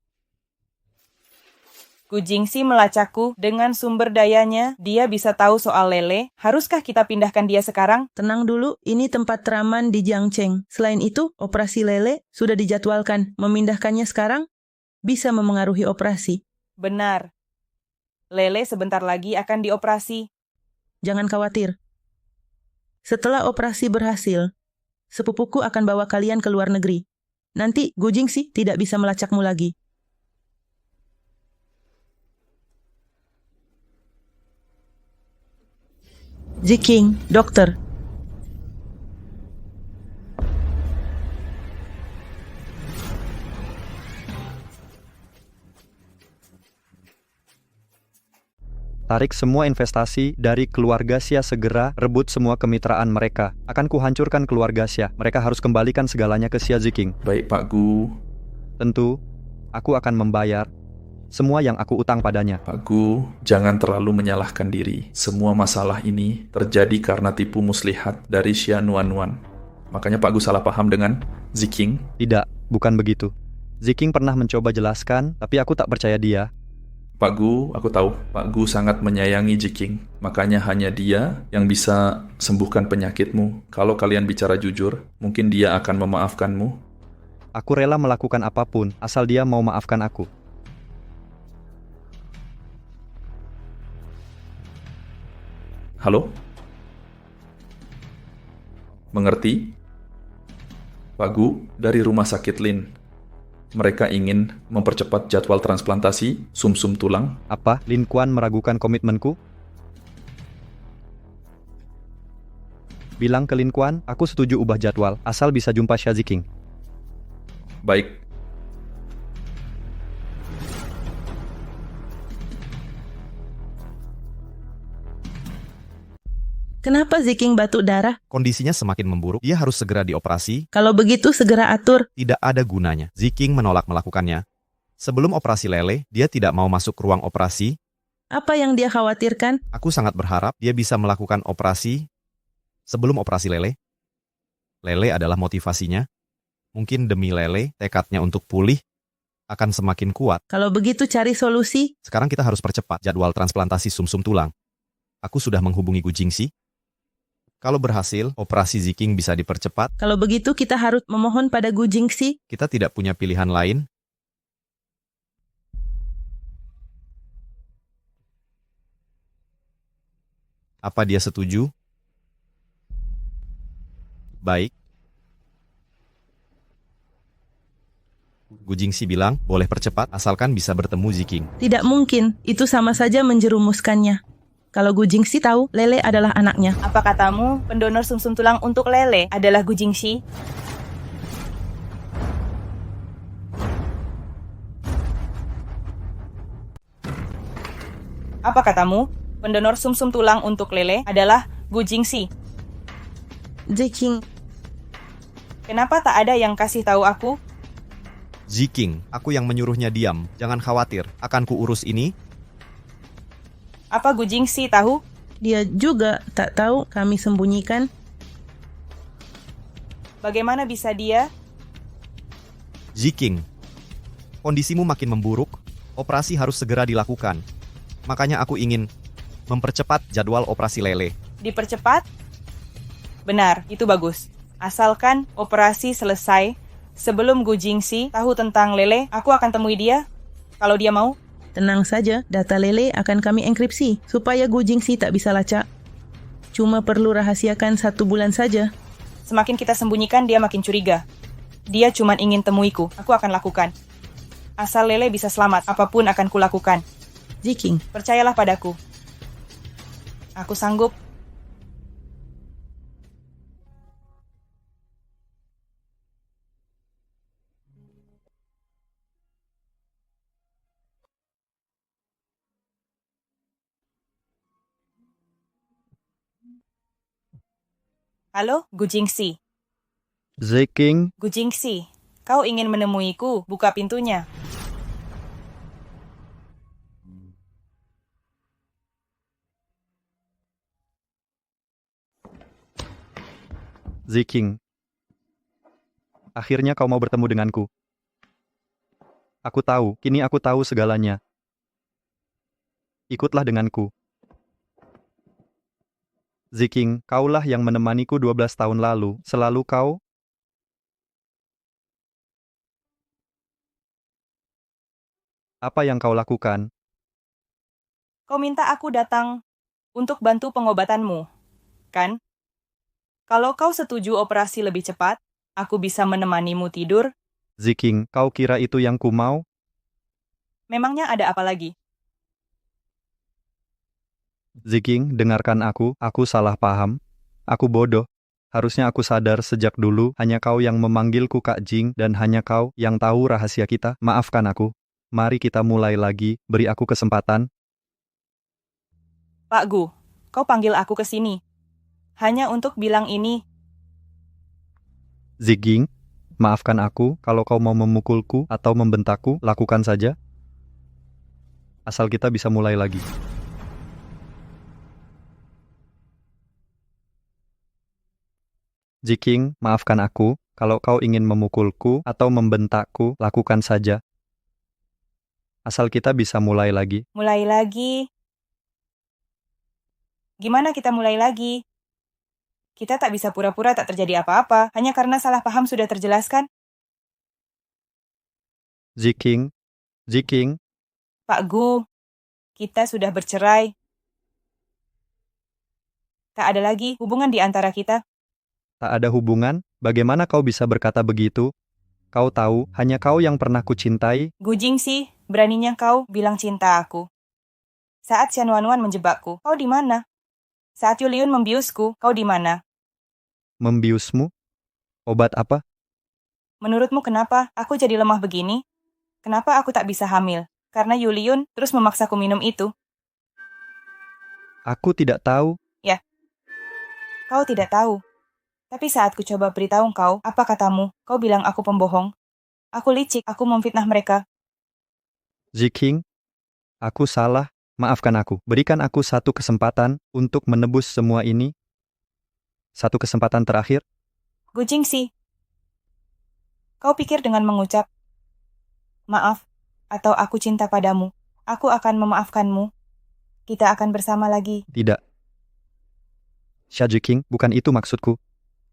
Gu Jingxi melacakku dengan sumber dayanya. Dia bisa tahu soal Lele. Haruskah kita pindahkan dia sekarang? Tenang dulu, ini tempat teraman di Jiangcheng. Selain itu, operasi Lele sudah dijadwalkan. Memindahkannya sekarang bisa memengaruhi operasi. Benar. Lele sebentar lagi akan dioperasi. Jangan khawatir. Setelah operasi berhasil, sepupuku akan bawa kalian ke luar negeri. Nanti Gu Jingxi tidak bisa melacakmu lagi. Ziking, dokter. Tarik semua investasi dari keluarga Xia, segera rebut semua kemitraan mereka. Akan kuhancurkan keluarga Xia. Mereka harus kembalikan segalanya ke Xia Ziking. Baik Pak Gu. Tentu, aku akan membayar semua yang aku utang padanya. Pak Gu, jangan terlalu menyalahkan diri. Semua masalah ini terjadi karena tipu muslihat dari Xia Nuan. Makanya Pak Gu salah paham dengan Ziking. Tidak, bukan begitu. Ziking pernah mencoba jelaskan, tapi aku tak percaya dia. Pak Gu, aku tahu Pak Gu sangat menyayangi Ziking. Makanya hanya dia yang bisa sembuhkan penyakitmu. Kalau kalian bicara jujur, mungkin dia akan memaafkanmu. Aku rela melakukan apapun, asal dia mau maafkan aku. Halo? Mengerti? Pak Gu, dari rumah sakit Lin. Mereka ingin mempercepat jadwal transplantasi sumsum tulang. Apa? Lin Kuan meragukan komitmenku? Bilang ke Lin Kuan, aku setuju ubah jadwal, asal bisa jumpa Xia Ziking. Baik. Kenapa Ziking batuk darah? Kondisinya semakin memburuk, dia harus segera dioperasi. Kalau begitu segera atur. Tidak ada gunanya. Ziking menolak melakukannya. Sebelum operasi Lele, dia tidak mau masuk ruang operasi. Apa yang dia khawatirkan? Aku sangat berharap dia bisa melakukan operasi sebelum operasi Lele. Lele adalah motivasinya. Mungkin demi Lele, tekadnya untuk pulih akan semakin kuat. Kalau begitu cari solusi. Sekarang kita harus percepat jadwal transplantasi sumsum tulang. Aku sudah menghubungi Gu Jingxi. Kalau berhasil, operasi Ziking bisa dipercepat. Kalau begitu kita harus memohon pada Gu Jingxi. Kita tidak punya pilihan lain. Apa dia setuju? Baik. Gu Jingxi bilang, boleh percepat asalkan bisa bertemu Ziking. Tidak mungkin, itu sama saja menjerumuskannya. Kalau Gu Jingxi tahu, Lele adalah anaknya. Apa katamu, pendonor sumsum tulang untuk Lele adalah Gu Jingxi? Apa katamu, pendonor sumsum tulang untuk Lele adalah Gu Jingxi? Ziking. Kenapa tak ada yang kasih tahu aku? Ziking, aku yang menyuruhnya diam. Jangan khawatir, akan kuurus ini. Apa Gu Jingxi tahu? Dia juga tak tahu, kami sembunyikan. Bagaimana bisa dia? Ziking, kondisimu makin memburuk, operasi harus segera dilakukan. Makanya aku ingin mempercepat jadwal operasi Lele. Dipercepat? Benar, itu bagus. Asalkan operasi selesai sebelum Gu Jingxi tahu tentang Lele, aku akan temui dia kalau dia mau. Tenang saja, data Lele akan kami enkripsi supaya Gu Jingxi tak bisa lacak. Cuma perlu rahasiakan 1 bulan saja. Semakin kita sembunyikan, dia makin curiga. Dia cuma ingin temuiku, aku akan lakukan. Asal Lele bisa selamat, apapun akan kulakukan. Ziking, Percayalah padaku. Aku sanggup. Halo, Gujingsi. Ziking, Gujingsi, kau ingin menemuiku, buka pintunya. Ziking. Akhirnya kau mau bertemu denganku. Aku tahu, kini aku tahu segalanya. Ikutlah denganku. Ziking, kaulah yang menemaniku 12 tahun lalu. Selalu kau. Apa yang kau lakukan? Kau minta aku datang untuk bantu pengobatanmu, kan? Kalau kau setuju operasi lebih cepat, aku bisa menemanimu tidur. Ziking, kau kira itu yang ku mau? Memangnya ada apa lagi? Ziking, dengarkan aku salah paham. Aku bodoh. Harusnya aku sadar sejak dulu, hanya kau yang memanggilku Kak Jing, dan hanya kau yang tahu rahasia kita. Maafkan aku. Mari kita mulai lagi, beri aku kesempatan. Pak Gu, kau panggil aku ke sini. Hanya untuk bilang ini. Ziking, maafkan aku, kalau kau mau memukulku atau membentakku, lakukan saja. Asal kita bisa mulai lagi. Ziking, maafkan aku, kalau kau ingin memukulku atau membentakku, lakukan saja. Asal kita bisa mulai lagi. Mulai lagi. Gimana kita mulai lagi? Kita tak bisa pura-pura tak terjadi apa-apa, hanya karena salah paham sudah terjelaskan. Ziking, Pak Gu, kita sudah bercerai. Tak ada lagi hubungan di antara kita. tak ada hubungan, bagaimana kau bisa berkata begitu? Kau tahu, hanya kau yang pernah kucintai. Gujing sih, beraninya kau bilang cinta aku. Saat Xian Wanwan menjebakku, kau di mana? Saat Yuliun membiusku, kau di mana? Membiusmu? Obat apa? Menurutmu kenapa aku jadi lemah begini? Kenapa aku tak bisa hamil? Karena Yuliun terus memaksaku minum itu. Aku tidak tahu. Ya, kau tidak tahu. Tapi saat ku coba beritahu kau, apa katamu? Kau bilang aku pembohong. Aku licik, aku memfitnah mereka. Ziking, aku salah. Maafkan aku. Berikan aku satu kesempatan untuk menebus semua ini. Satu kesempatan terakhir. Gujing sih. Kau pikir dengan mengucap, maaf, atau aku cinta padamu, aku akan memaafkanmu. Kita akan bersama lagi. Tidak. Xia Jiking, bukan itu maksudku.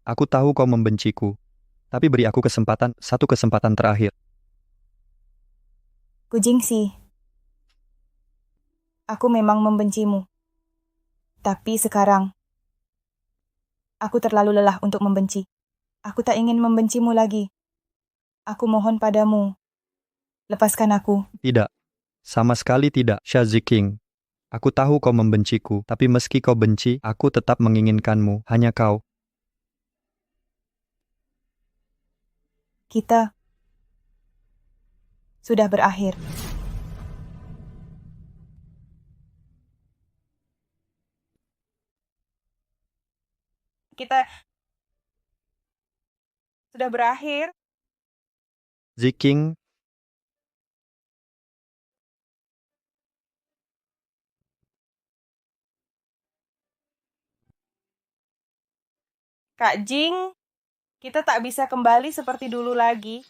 Aku tahu kau membenciku. Tapi beri aku kesempatan, satu kesempatan terakhir. Gujing sih. Aku memang membencimu. Tapi sekarang, aku terlalu lelah untuk membenci. Aku tak ingin membencimu lagi. Aku mohon padamu. Lepaskan aku. Tidak. Sama sekali tidak, Xia Jiking. Aku tahu kau membenciku, tapi meski kau benci, aku tetap menginginkanmu, hanya kau. Kita sudah berakhir. Kita sudah berakhir. Ziking, Kak Jing, kita tak bisa kembali seperti dulu lagi.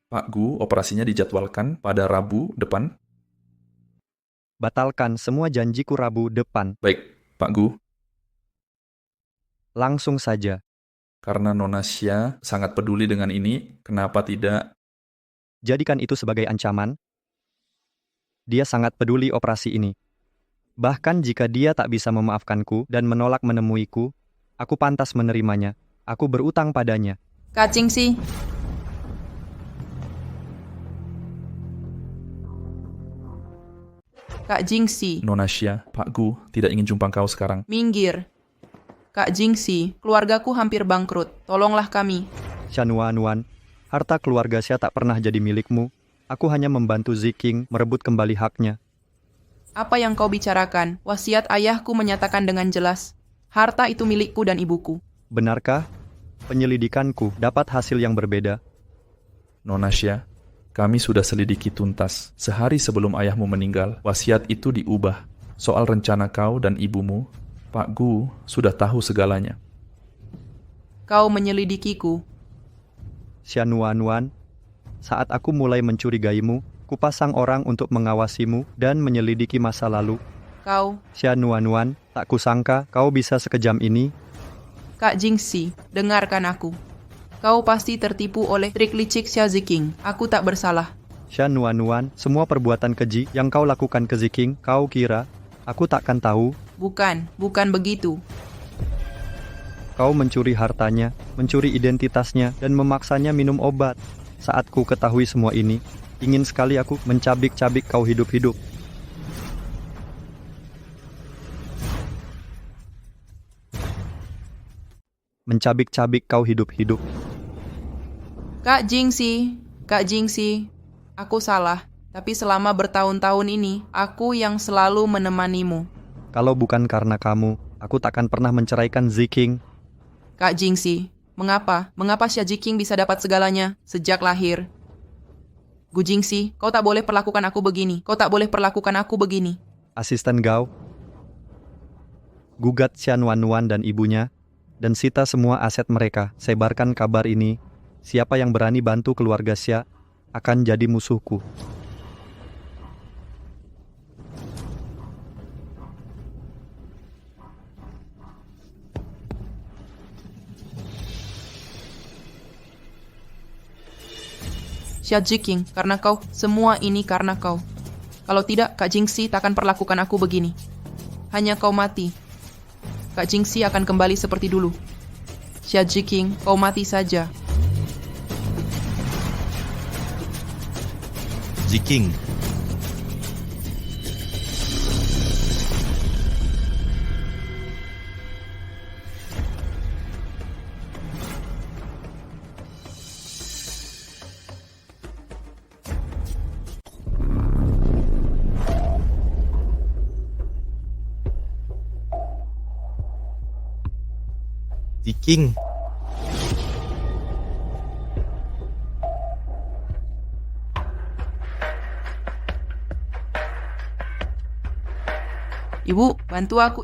Pak Gu, operasinya dijadwalkan pada Rabu depan. Batalkan semua janjiku Rabu depan. Baik, Pak Gu. Langsung saja. Karena Nona Xia sangat peduli dengan ini, kenapa tidak? Jadikan itu sebagai ancaman. Dia sangat peduli operasi ini. Bahkan jika dia tak bisa memaafkanku dan menolak menemuiku, aku pantas menerimanya. Aku berutang padanya. Kak Jingxi. Kak Jingxi. Nona Xia, Pak Gu tidak ingin jumpa kau sekarang. Minggir. Kak Jingxi, keluargaku hampir bangkrut. Tolonglah kami. Shanuanuan, harta keluarga Xia tak pernah jadi milikmu. Aku hanya membantu Ziking merebut kembali haknya. Apa yang kau bicarakan? Wasiat ayahku menyatakan dengan jelas. Harta itu milikku dan ibuku. Benarkah? Penyelidikanku dapat hasil yang berbeda. Nona Xia, kami sudah selidiki tuntas. Sehari sebelum ayahmu meninggal, wasiat itu diubah. Soal rencana kau dan ibumu, Pak Gu sudah tahu segalanya. Kau menyelidikiku. Shanuanuan, saat aku mulai mencurigaimu, kupasang orang untuk mengawasimu dan menyelidiki masa lalu. Kau. Shanuanuan, tak kusangka kau bisa sekejam ini. Kak Jingxi, dengarkan aku. Kau pasti tertipu oleh trik licik Xia Ziking. Aku tak bersalah. Shanuanuan, semua perbuatan keji yang kau lakukan ke Ziking, kau kira aku takkan tahu? Bukan begitu. Kau mencuri hartanya, mencuri identitasnya, dan memaksanya minum obat. Saat ku ketahui semua ini, ingin sekali aku mencabik-cabik kau hidup-hidup. Mencabik-cabik kau hidup-hidup. Kak Jingxi, aku salah. Tapi selama bertahun-tahun ini, aku yang selalu menemanimu. Kalau bukan karena kamu, aku takkan pernah menceraikan Ziking. Kak Jingxi, mengapa? Mengapa Xia Ziking bisa dapat segalanya sejak lahir? Gu Jingxi, kau tak boleh perlakukan aku begini. Asisten Gao, gugat Shanuanuan dan ibunya, dan sita semua aset mereka. Sebarkan kabar ini. Siapa yang berani bantu keluarga Xia akan jadi musuhku. Xia Ziking, karena kau, semua ini karena kau. Kalau tidak, Kak Jingxi takkan perlakukan aku begini. Hanya kau mati, Kak Jingxi akan kembali seperti dulu. Xia Ziking, kau mati saja. Ziking. Ziking. Ibu, bantu aku.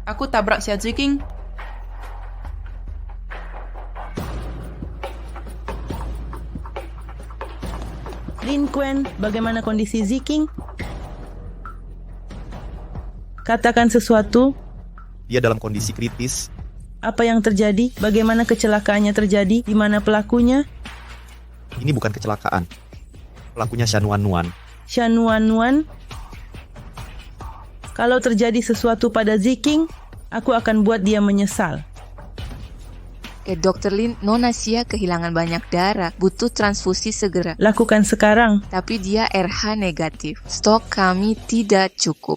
Aku tabrak Xia Ziking. Lin Quan, bagaimana kondisi Ziking? Katakan sesuatu. Dia dalam kondisi kritis. Apa yang terjadi? Bagaimana kecelakaannya terjadi? Di mana pelakunya? Ini bukan kecelakaan. Pelakunya Shanuanuan. Shanuanuan? Kalau terjadi sesuatu pada Ziking, aku akan buat dia menyesal. Dr. Lin, Nona Xia kehilangan banyak darah, butuh transfusi segera. Lakukan sekarang. Tapi dia RH negatif. Stok kami tidak cukup.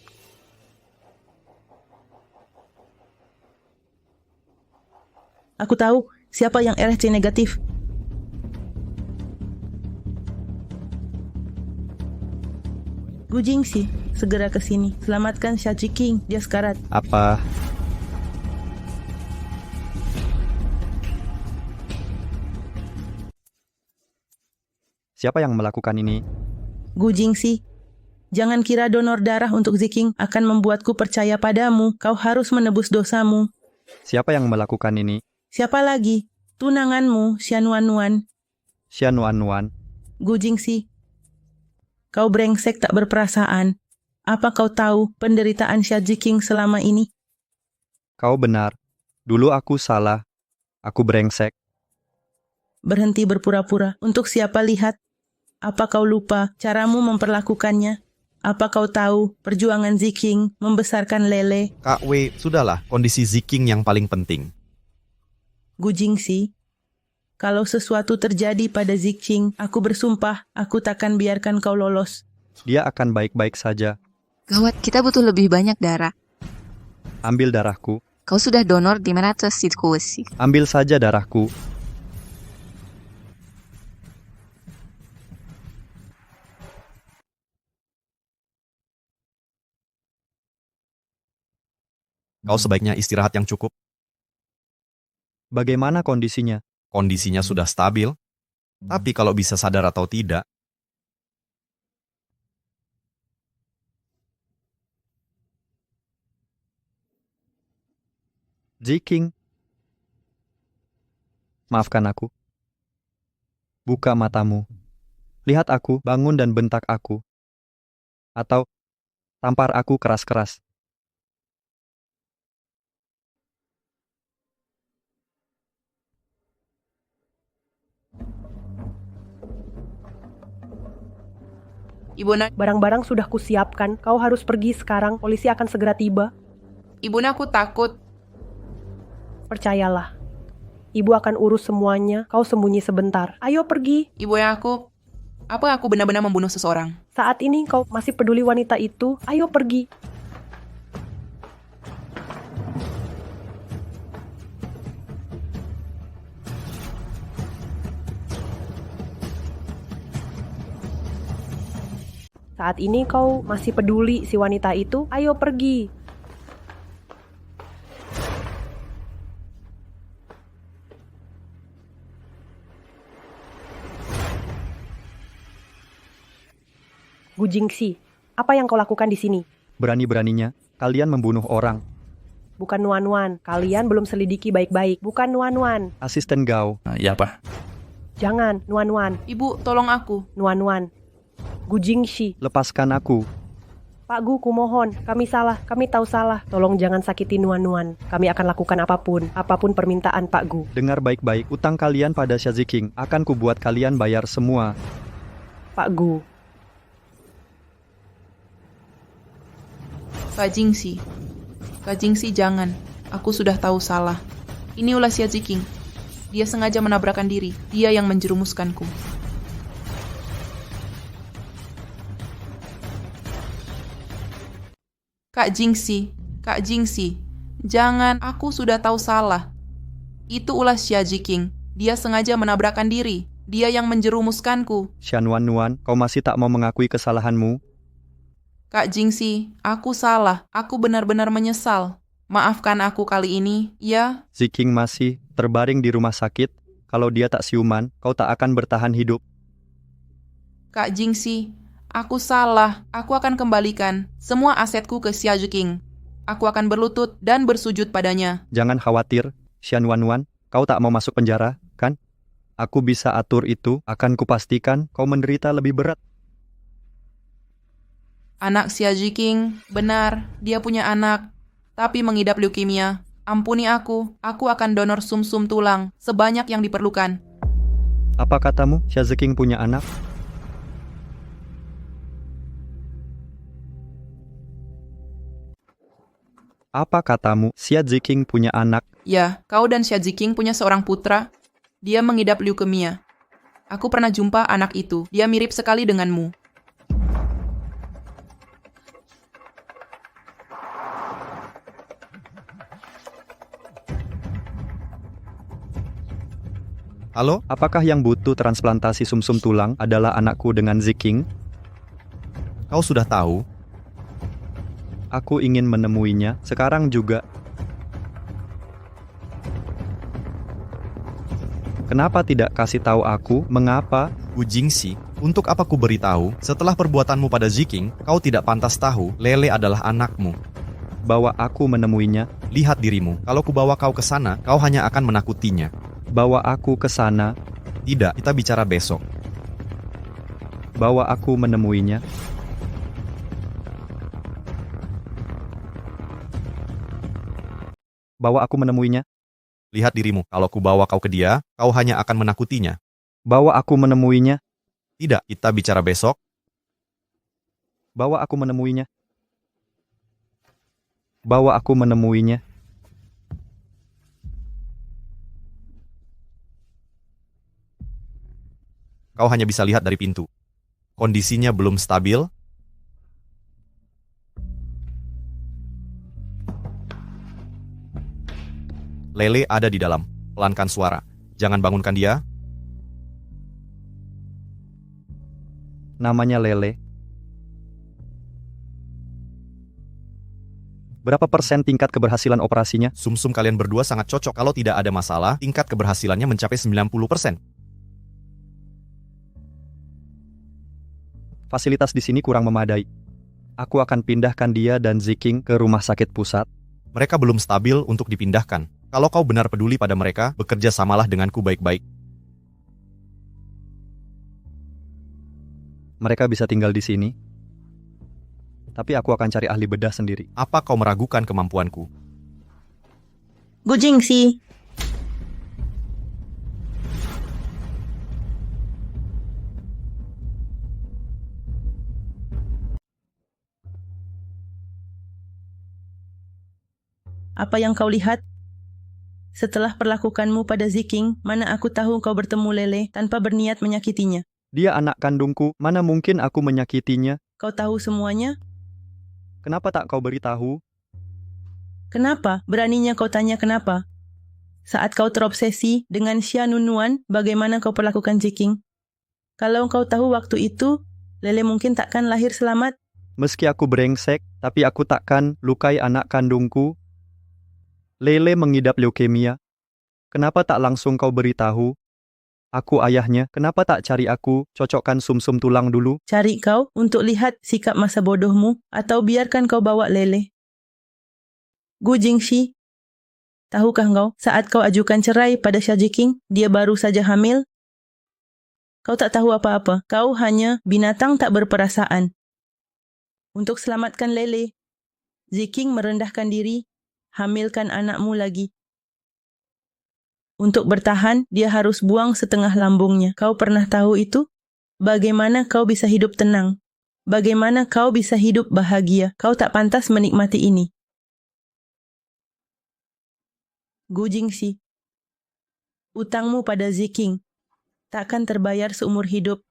Aku tahu siapa yang RH negatif. Gu Jingxi, segera ke sini. Selamatkan Xia Ziking, dia sekarat. Apa? Siapa yang melakukan ini? Gu Jingxi, jangan kira donor darah untuk Ziking akan membuatku percaya padamu. Kau harus menebus dosamu. Siapa yang melakukan ini? Siapa lagi? Tunanganmu, Shanuanuan. Shanuanuan. Gu Jingxi, kau brengsek tak berperasaan. Apa kau tahu penderitaan Xia Jiqing selama ini? Kau benar. Dulu aku salah. Aku brengsek. Berhenti berpura-pura. Untuk siapa lihat? Apa kau lupa caramu memperlakukannya? Apa kau tahu perjuangan Ziqing membesarkan Lele? Kak Wei, sudahlah, kondisi Ziqing yang paling penting. Gu Jingxi, kalau sesuatu terjadi pada Ziqing, aku bersumpah aku takkan biarkan kau lolos. Dia akan baik-baik saja. Gawat, kita butuh lebih banyak darah. Ambil darahku. Kau sudah donor di mana situasi? Ambil saja darahku. Kau sebaiknya istirahat yang cukup. Bagaimana kondisinya? Kondisinya sudah stabil. Tapi kalau bisa sadar atau tidak, Ziqing, maafkan aku. Buka matamu. Lihat aku, bangun dan bentak aku. Atau tampar aku keras-keras. Ibuna, Barang-barang sudah kusiapkan, kau harus pergi sekarang, polisi akan segera tiba. Ibuna, aku takut. Percayalah, ibu akan urus semuanya, kau sembunyi sebentar. Ayo pergi. Ibu yang apa aku benar-benar membunuh seseorang? Saat ini kau masih peduli wanita itu, ayo pergi. Saat ini kau masih peduli si wanita itu, ayo pergi. Gu Jingxi, apa yang kau lakukan di sini? Berani-beraninya, kalian membunuh orang. Bukan Nuan-Nuan, kalian belum selidiki baik-baik. Bukan Nuan-Nuan. Asisten Gao. Ya, apa? Jangan, Nuan-Nuan. Ibu, tolong aku. Nuan-Nuan. Gu Jingxi. Lepaskan aku. Pak Gu, kumohon. Kami salah, kami tahu salah. Tolong jangan sakiti Nuan-Nuan. Kami akan lakukan apapun permintaan Pak Gu. Dengar baik-baik, utang kalian pada Xia Ziqing akan kubuat kalian bayar semua. Pak Gu. Kak Jingxi, jangan. Aku sudah tahu salah. Ini ulah Xia Ziqing. Dia sengaja menabrakkan diri. Dia yang menjerumuskanku. Kak Jingxi, jangan. Aku sudah tahu salah. Itu ulah Xia Ziqing. Dia sengaja menabrakkan diri. Dia yang menjerumuskanku. Xia Nuan-Nuan, kau masih tak mau mengakui kesalahanmu? Kak Jingxi, aku salah. Aku benar-benar menyesal. Maafkan aku kali ini, ya? Ziqing masih terbaring di rumah sakit. Kalau dia tak siuman, kau tak akan bertahan hidup. Kak Jingxi, aku salah. Aku akan kembalikan semua asetku ke Xia Ziqing. Aku akan berlutut dan bersujud padanya. Jangan khawatir, Xia Nuan-Nuan. Kau tak mau masuk penjara, kan? Aku bisa atur itu. Akan kupastikan kau menderita lebih berat. Anak Xia Ziqing, benar, dia punya anak, tapi mengidap leukemia. Ampuni aku akan donor sum-sum tulang, sebanyak yang diperlukan. Apa katamu, Xia Ziqing punya anak? Apa katamu, Xia Ziqing punya anak? Ya, kau dan Xia Ziqing punya seorang putra. Dia mengidap leukemia. Aku pernah jumpa anak itu, dia mirip sekali denganmu. Halo, apakah yang butuh transplantasi sumsum tulang adalah anakku dengan Ziqing? Kau sudah tahu? Aku ingin menemuinya sekarang juga. Kenapa tidak kasih tahu aku? Mengapa? Gu Jingxi, untuk apa ku beritahu? Setelah perbuatanmu pada Ziqing, kau tidak pantas tahu Lele adalah anakmu. Bawa aku menemuinya. Lihat dirimu. Kalau ku bawa kau ke sana, kau hanya akan menakutinya. Bawa aku ke sana. Tidak, kita bicara besok. Bawa aku menemuinya. Bawa aku menemuinya. Lihat dirimu, kalau kubawa kau ke dia, kau hanya akan menakutinya. Bawa aku menemuinya. Tidak, kita bicara besok. Bawa aku menemuinya. Bawa aku menemuinya. Kau hanya bisa lihat dari pintu. Kondisinya belum stabil. Lele ada di dalam. Pelankan suara. Jangan bangunkan dia. Namanya Lele. Berapa persen tingkat keberhasilan operasinya? Sumsum kalian berdua sangat cocok. Kalau tidak ada masalah, tingkat keberhasilannya mencapai 90%. Fasilitas di sini kurang memadai. Aku akan pindahkan dia dan Ziking ke rumah sakit pusat. Mereka belum stabil untuk dipindahkan. Kalau kau benar peduli pada mereka, bekerja samalah denganku baik-baik. Mereka bisa tinggal di sini. Tapi aku akan cari ahli bedah sendiri. Apa kau meragukan kemampuanku? Gu Jingxi. Apa yang kau lihat? Setelah perlakukanmu pada Ziking, mana aku tahu kau bertemu Lele tanpa berniat menyakitinya. Dia anak kandungku, mana mungkin aku menyakitinya? Kau tahu semuanya? Kenapa tak kau beritahu? Kenapa? Beraninya kau tanya kenapa? Saat kau terobsesi dengan Xia Nunuan, bagaimana kau perlakukan Ziking? Kalau kau tahu waktu itu, Lele mungkin takkan lahir selamat. Meski aku brengsek, tapi aku takkan lukai anak kandungku. Lele mengidap leukemia. Kenapa tak langsung kau beritahu? Aku ayahnya, kenapa tak cari aku, cocokkan sumsum tulang dulu? Cari kau untuk lihat sikap masa bodohmu, atau biarkan kau bawa Lele. Gu Jingxi, tahukah kau, saat kau ajukan cerai pada Xia Jiking, dia baru saja hamil? Kau tak tahu apa-apa, kau hanya binatang tak berperasaan. Untuk selamatkan Lele, Ziking merendahkan diri, hamilkan anakmu lagi. Untuk bertahan, dia harus buang setengah lambungnya. Kau pernah tahu itu? Bagaimana kau bisa hidup tenang? Bagaimana kau bisa hidup bahagia? Kau tak pantas menikmati ini. Gu Jingxi, utangmu pada Ziking takkan terbayar seumur hidup.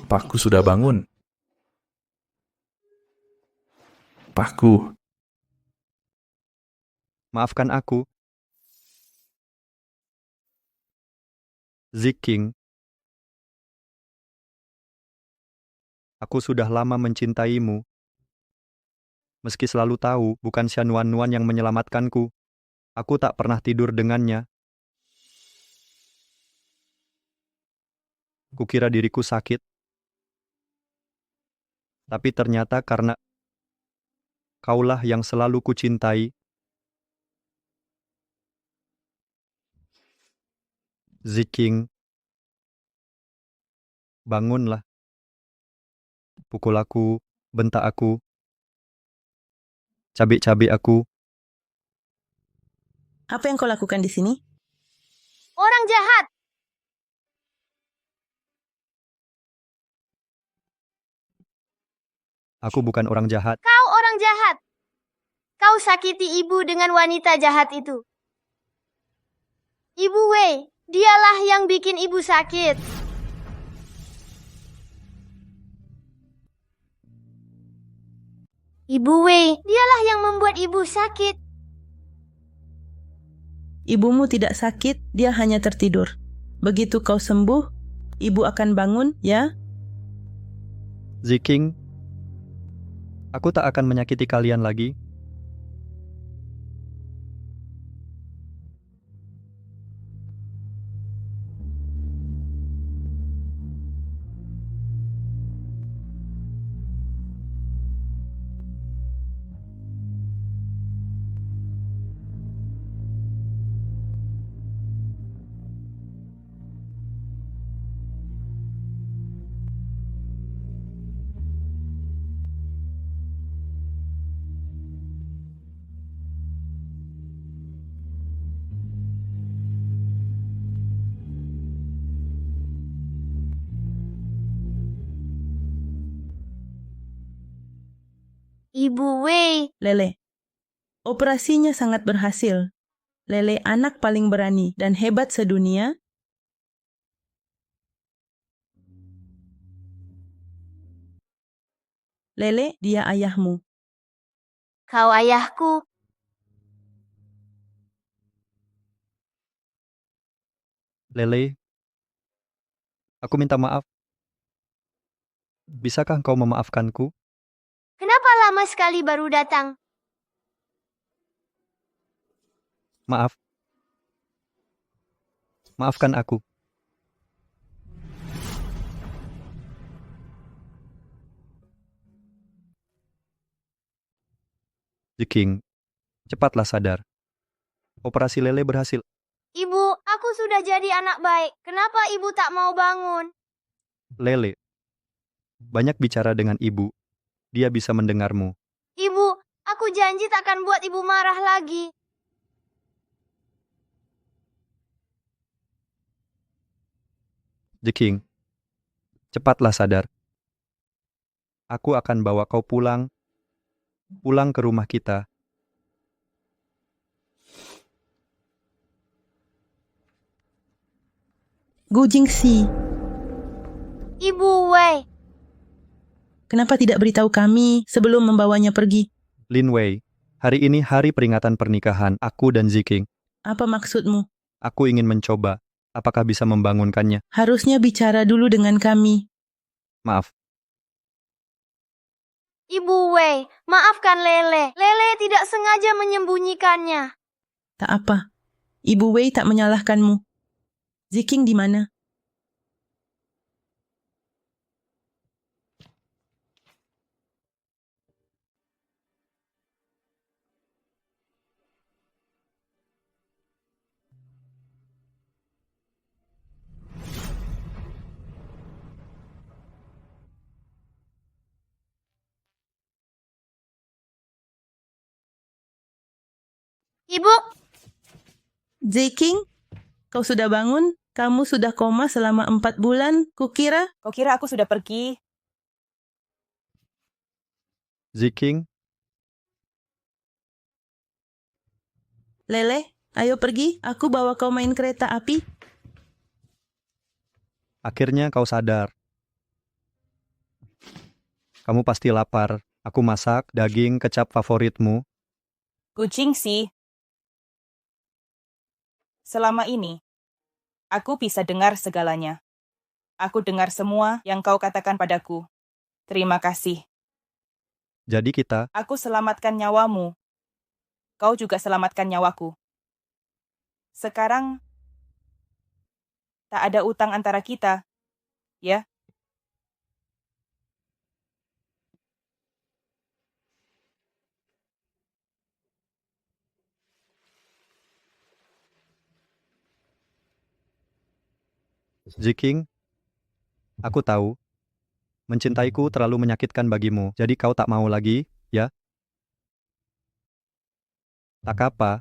Pakku sudah bangun. Pakku. Maafkan aku. Ziking. Aku sudah lama mencintaimu. Meski selalu tahu bukan Xia Nuan yang menyelamatkanku, aku tak pernah tidur dengannya. Kukira diriku sakit. Tapi ternyata karena kaulah yang selalu kucintai. Ziking, bangunlah. Pukul aku, bentak aku, cabik-cabik aku. Apa yang kau lakukan di sini? Orang jahat! Aku bukan orang jahat. Kau orang jahat! Kau sakiti ibu dengan wanita jahat itu. Ibu Wei, dialah yang bikin ibu sakit. Ibu Wei, dialah yang membuat ibu sakit. Ibumu tidak sakit, dia hanya tertidur. Begitu kau sembuh, ibu akan bangun, ya? Ziking, aku tak akan menyakiti kalian lagi. Ibu Wei. Lele, operasinya sangat berhasil. Lele anak paling berani dan hebat sedunia. Lele, dia ayahmu. Kau ayahku. Lele, aku minta maaf. Bisakah engkau memaafkanku? Kenapa lama sekali baru datang? Maaf. Maafkan aku. Jiking, cepatlah sadar. Operasi Lele berhasil. Ibu, aku sudah jadi anak baik. Kenapa ibu tak mau bangun? Lele, banyak bicara dengan ibu. Dia bisa mendengarmu. Ibu, aku janji tak akan buat ibu marah lagi. Jiking, cepatlah sadar. Aku akan bawa kau pulang ke rumah kita. Gu Jingxi, Ibu Wei. kenapa tidak beritahu kami sebelum membawanya pergi? Lin Wei, hari ini hari peringatan pernikahan aku dan Ziking. Apa maksudmu? Aku ingin mencoba. Apakah bisa membangunkannya? Harusnya bicara dulu dengan kami. Maaf. Ibu Wei, maafkan Lele. Lele tidak sengaja menyembunyikannya. Tak apa. Ibu Wei tak menyalahkanmu. Ziking di mana? Ibu. Ziking, kau sudah bangun? Kamu sudah koma selama 4 bulan, kukira. Kau kira aku sudah pergi? Ziking, Lele, ayo pergi. Aku bawa kau main kereta api. akhirnya kau sadar. Kamu pasti lapar. Aku masak daging kecap favoritmu. Kucing sih. Selama ini, aku bisa dengar segalanya. Aku dengar semua yang kau katakan padaku. Terima kasih. Jadi kita, Aku selamatkan nyawamu. Kau juga selamatkan nyawaku. Sekarang, tak ada utang antara kita, ya? Ziking, aku tahu. Mencintaiku terlalu menyakitkan bagimu, jadi kau tak mau lagi, ya? Tak apa.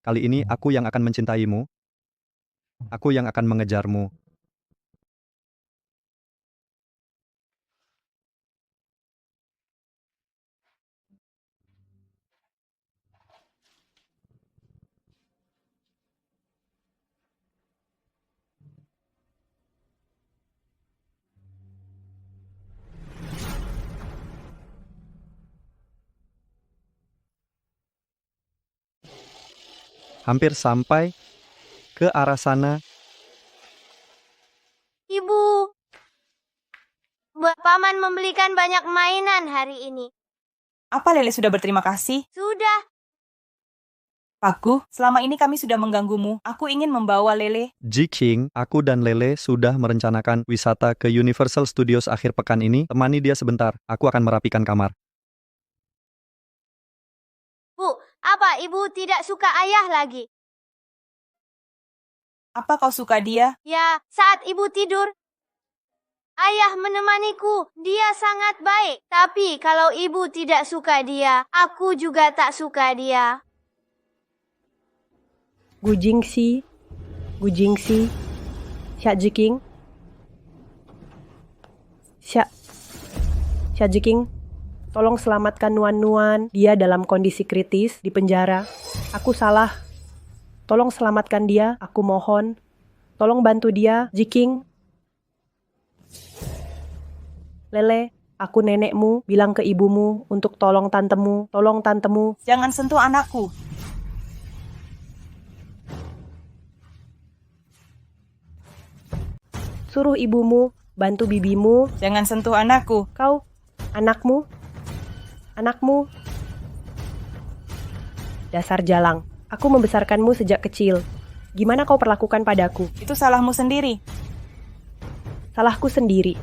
Kali ini aku yang akan mencintaimu. Aku yang akan mengejarmu. Hampir sampai ke arah sana. Ibu. Paman membelikan banyak mainan hari ini. Apa Lele sudah berterima kasih? Sudah. Paku, selama ini kami sudah mengganggumu. Aku ingin membawa Lele. Jiking, aku dan Lele sudah merencanakan wisata ke Universal Studios akhir pekan ini. Temani dia sebentar, aku akan merapikan kamar. Bu, apa ibu tidak suka ayah lagi? Apa kau suka dia? Ya, saat ibu tidur. Ayah menemaniku, dia sangat baik. Tapi kalau ibu tidak suka dia, aku juga tak suka dia. Gu Jingxi, Xia Jiking, Xia Jiking, Tolong selamatkan Nuan-Nuan. Dia dalam kondisi kritis di penjara. Aku salah. Tolong selamatkan dia, aku mohon. Tolong bantu dia, Jiking. Lele, aku nenekmu, bilang ke ibumu untuk tolong tantemu. Jangan sentuh anakku. Suruh ibumu, bantu bibimu. Jangan sentuh anakku. Kau, anakmu. Dasar jalang, aku membesarkanmu sejak kecil. Gimana kau perlakukan padaku? Itu salahmu sendiri. Salahku sendiri.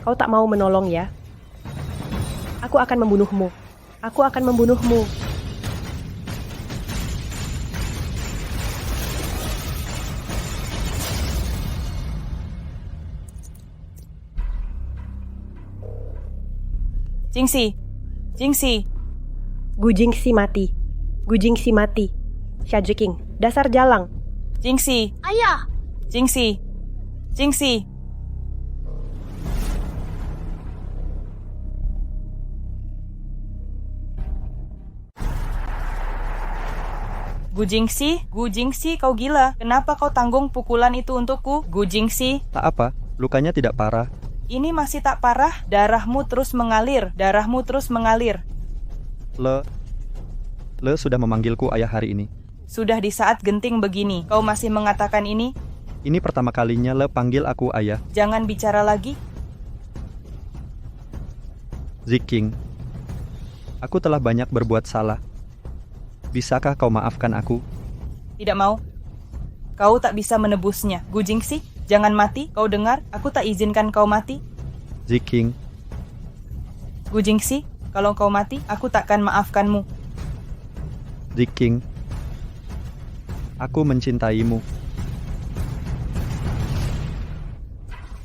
Kau tak mau menolong ya? Aku akan membunuhmu. Jingxi. Gu Jingxi mati. Xia Jiking, dasar jalang. Jingxi. Ayah! Jingxi. Gu Jingxi, kau gila. Kenapa kau tanggung pukulan itu untukku? Gu Jingxi. Tak apa, lukanya tidak parah. Ini masih tak parah. Darahmu terus mengalir. Le sudah memanggilku ayah hari ini. Sudah di saat genting begini, kau masih mengatakan ini? Ini pertama kalinya Le panggil aku ayah. Jangan bicara lagi. Ziking, aku telah banyak berbuat salah. Bisakah kau maafkan aku? Tidak mau. Kau tak bisa menebusnya. Gu Jingxi, jangan mati. Kau dengar? Aku tak izinkan kau mati. Ziking, Gu Jingxi, kalau kau mati, aku takkan maafkanmu. Ziking, aku mencintaimu.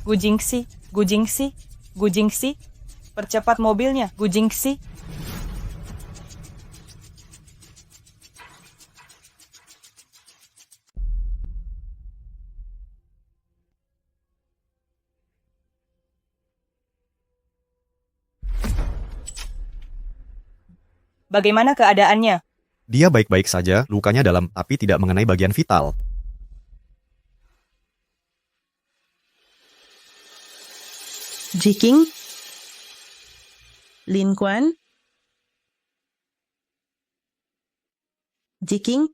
Gu Jingxi, percepat mobilnya. Gu Jingxi. Bagaimana keadaannya? Dia baik-baik saja, lukanya dalam tapi tidak mengenai bagian vital. Jiking? Lin Kuan? Jiking?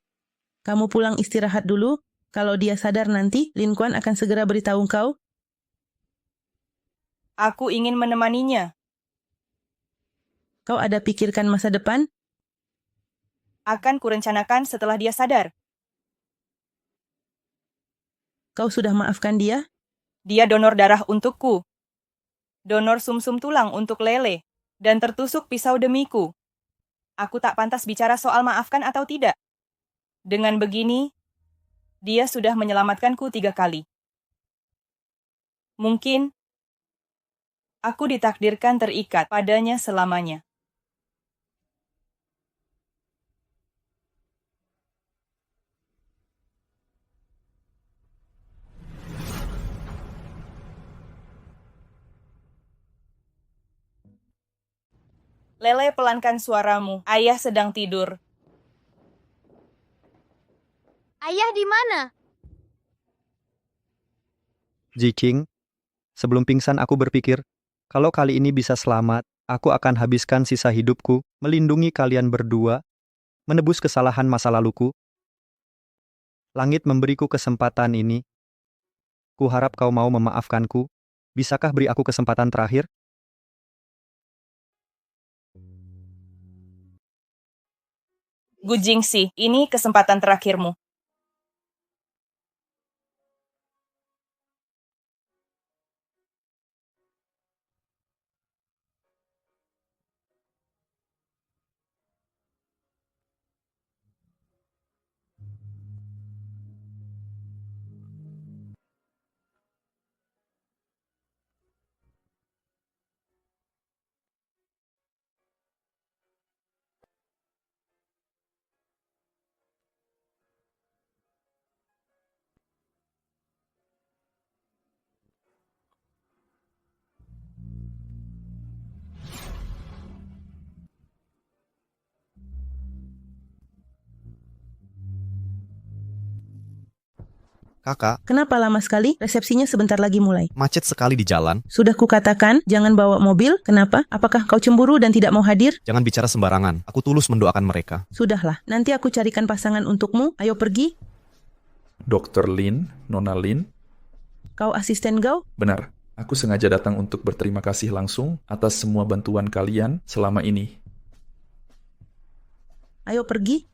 Kamu pulang istirahat dulu. Kalau dia sadar nanti, Lin Kuan akan segera beritahu kau. Aku ingin menemaninya. Kau ada pikirkan masa depan? Akan kurencanakan setelah dia sadar. Kau sudah maafkan dia? Dia donor darah untukku. Donor sumsum tulang untuk Lele. Dan tertusuk pisau demiku. Aku tak pantas bicara soal maafkan atau tidak. Dengan begini, dia sudah menyelamatkanku 3 kali. Mungkin, aku ditakdirkan terikat padanya selamanya. Lele, pelankan suaramu. Ayah sedang tidur. Ayah di mana? Ziking, sebelum pingsan aku berpikir, kalau kali ini bisa selamat, aku akan habiskan sisa hidupku melindungi kalian berdua, menebus kesalahan masa laluku. Langit memberiku kesempatan ini. Ku harap kau mau memaafkanku. Bisakah beri aku kesempatan terakhir? Gu Jingxi, ini kesempatan terakhirmu. Kakak, Kenapa lama sekali? Resepsinya sebentar lagi mulai. macet sekali di jalan. Sudah kukatakan, jangan bawa mobil. Kenapa? Apakah kau cemburu dan tidak mau hadir? Jangan bicara sembarangan. Aku tulus mendoakan mereka. Sudahlah, nanti aku carikan pasangan untukmu. Ayo pergi. Dr. Lin, Nona Lin, Kau asisten Gao? benar. Aku sengaja datang untuk berterima kasih langsung atas semua bantuan kalian selama ini. Ayo pergi.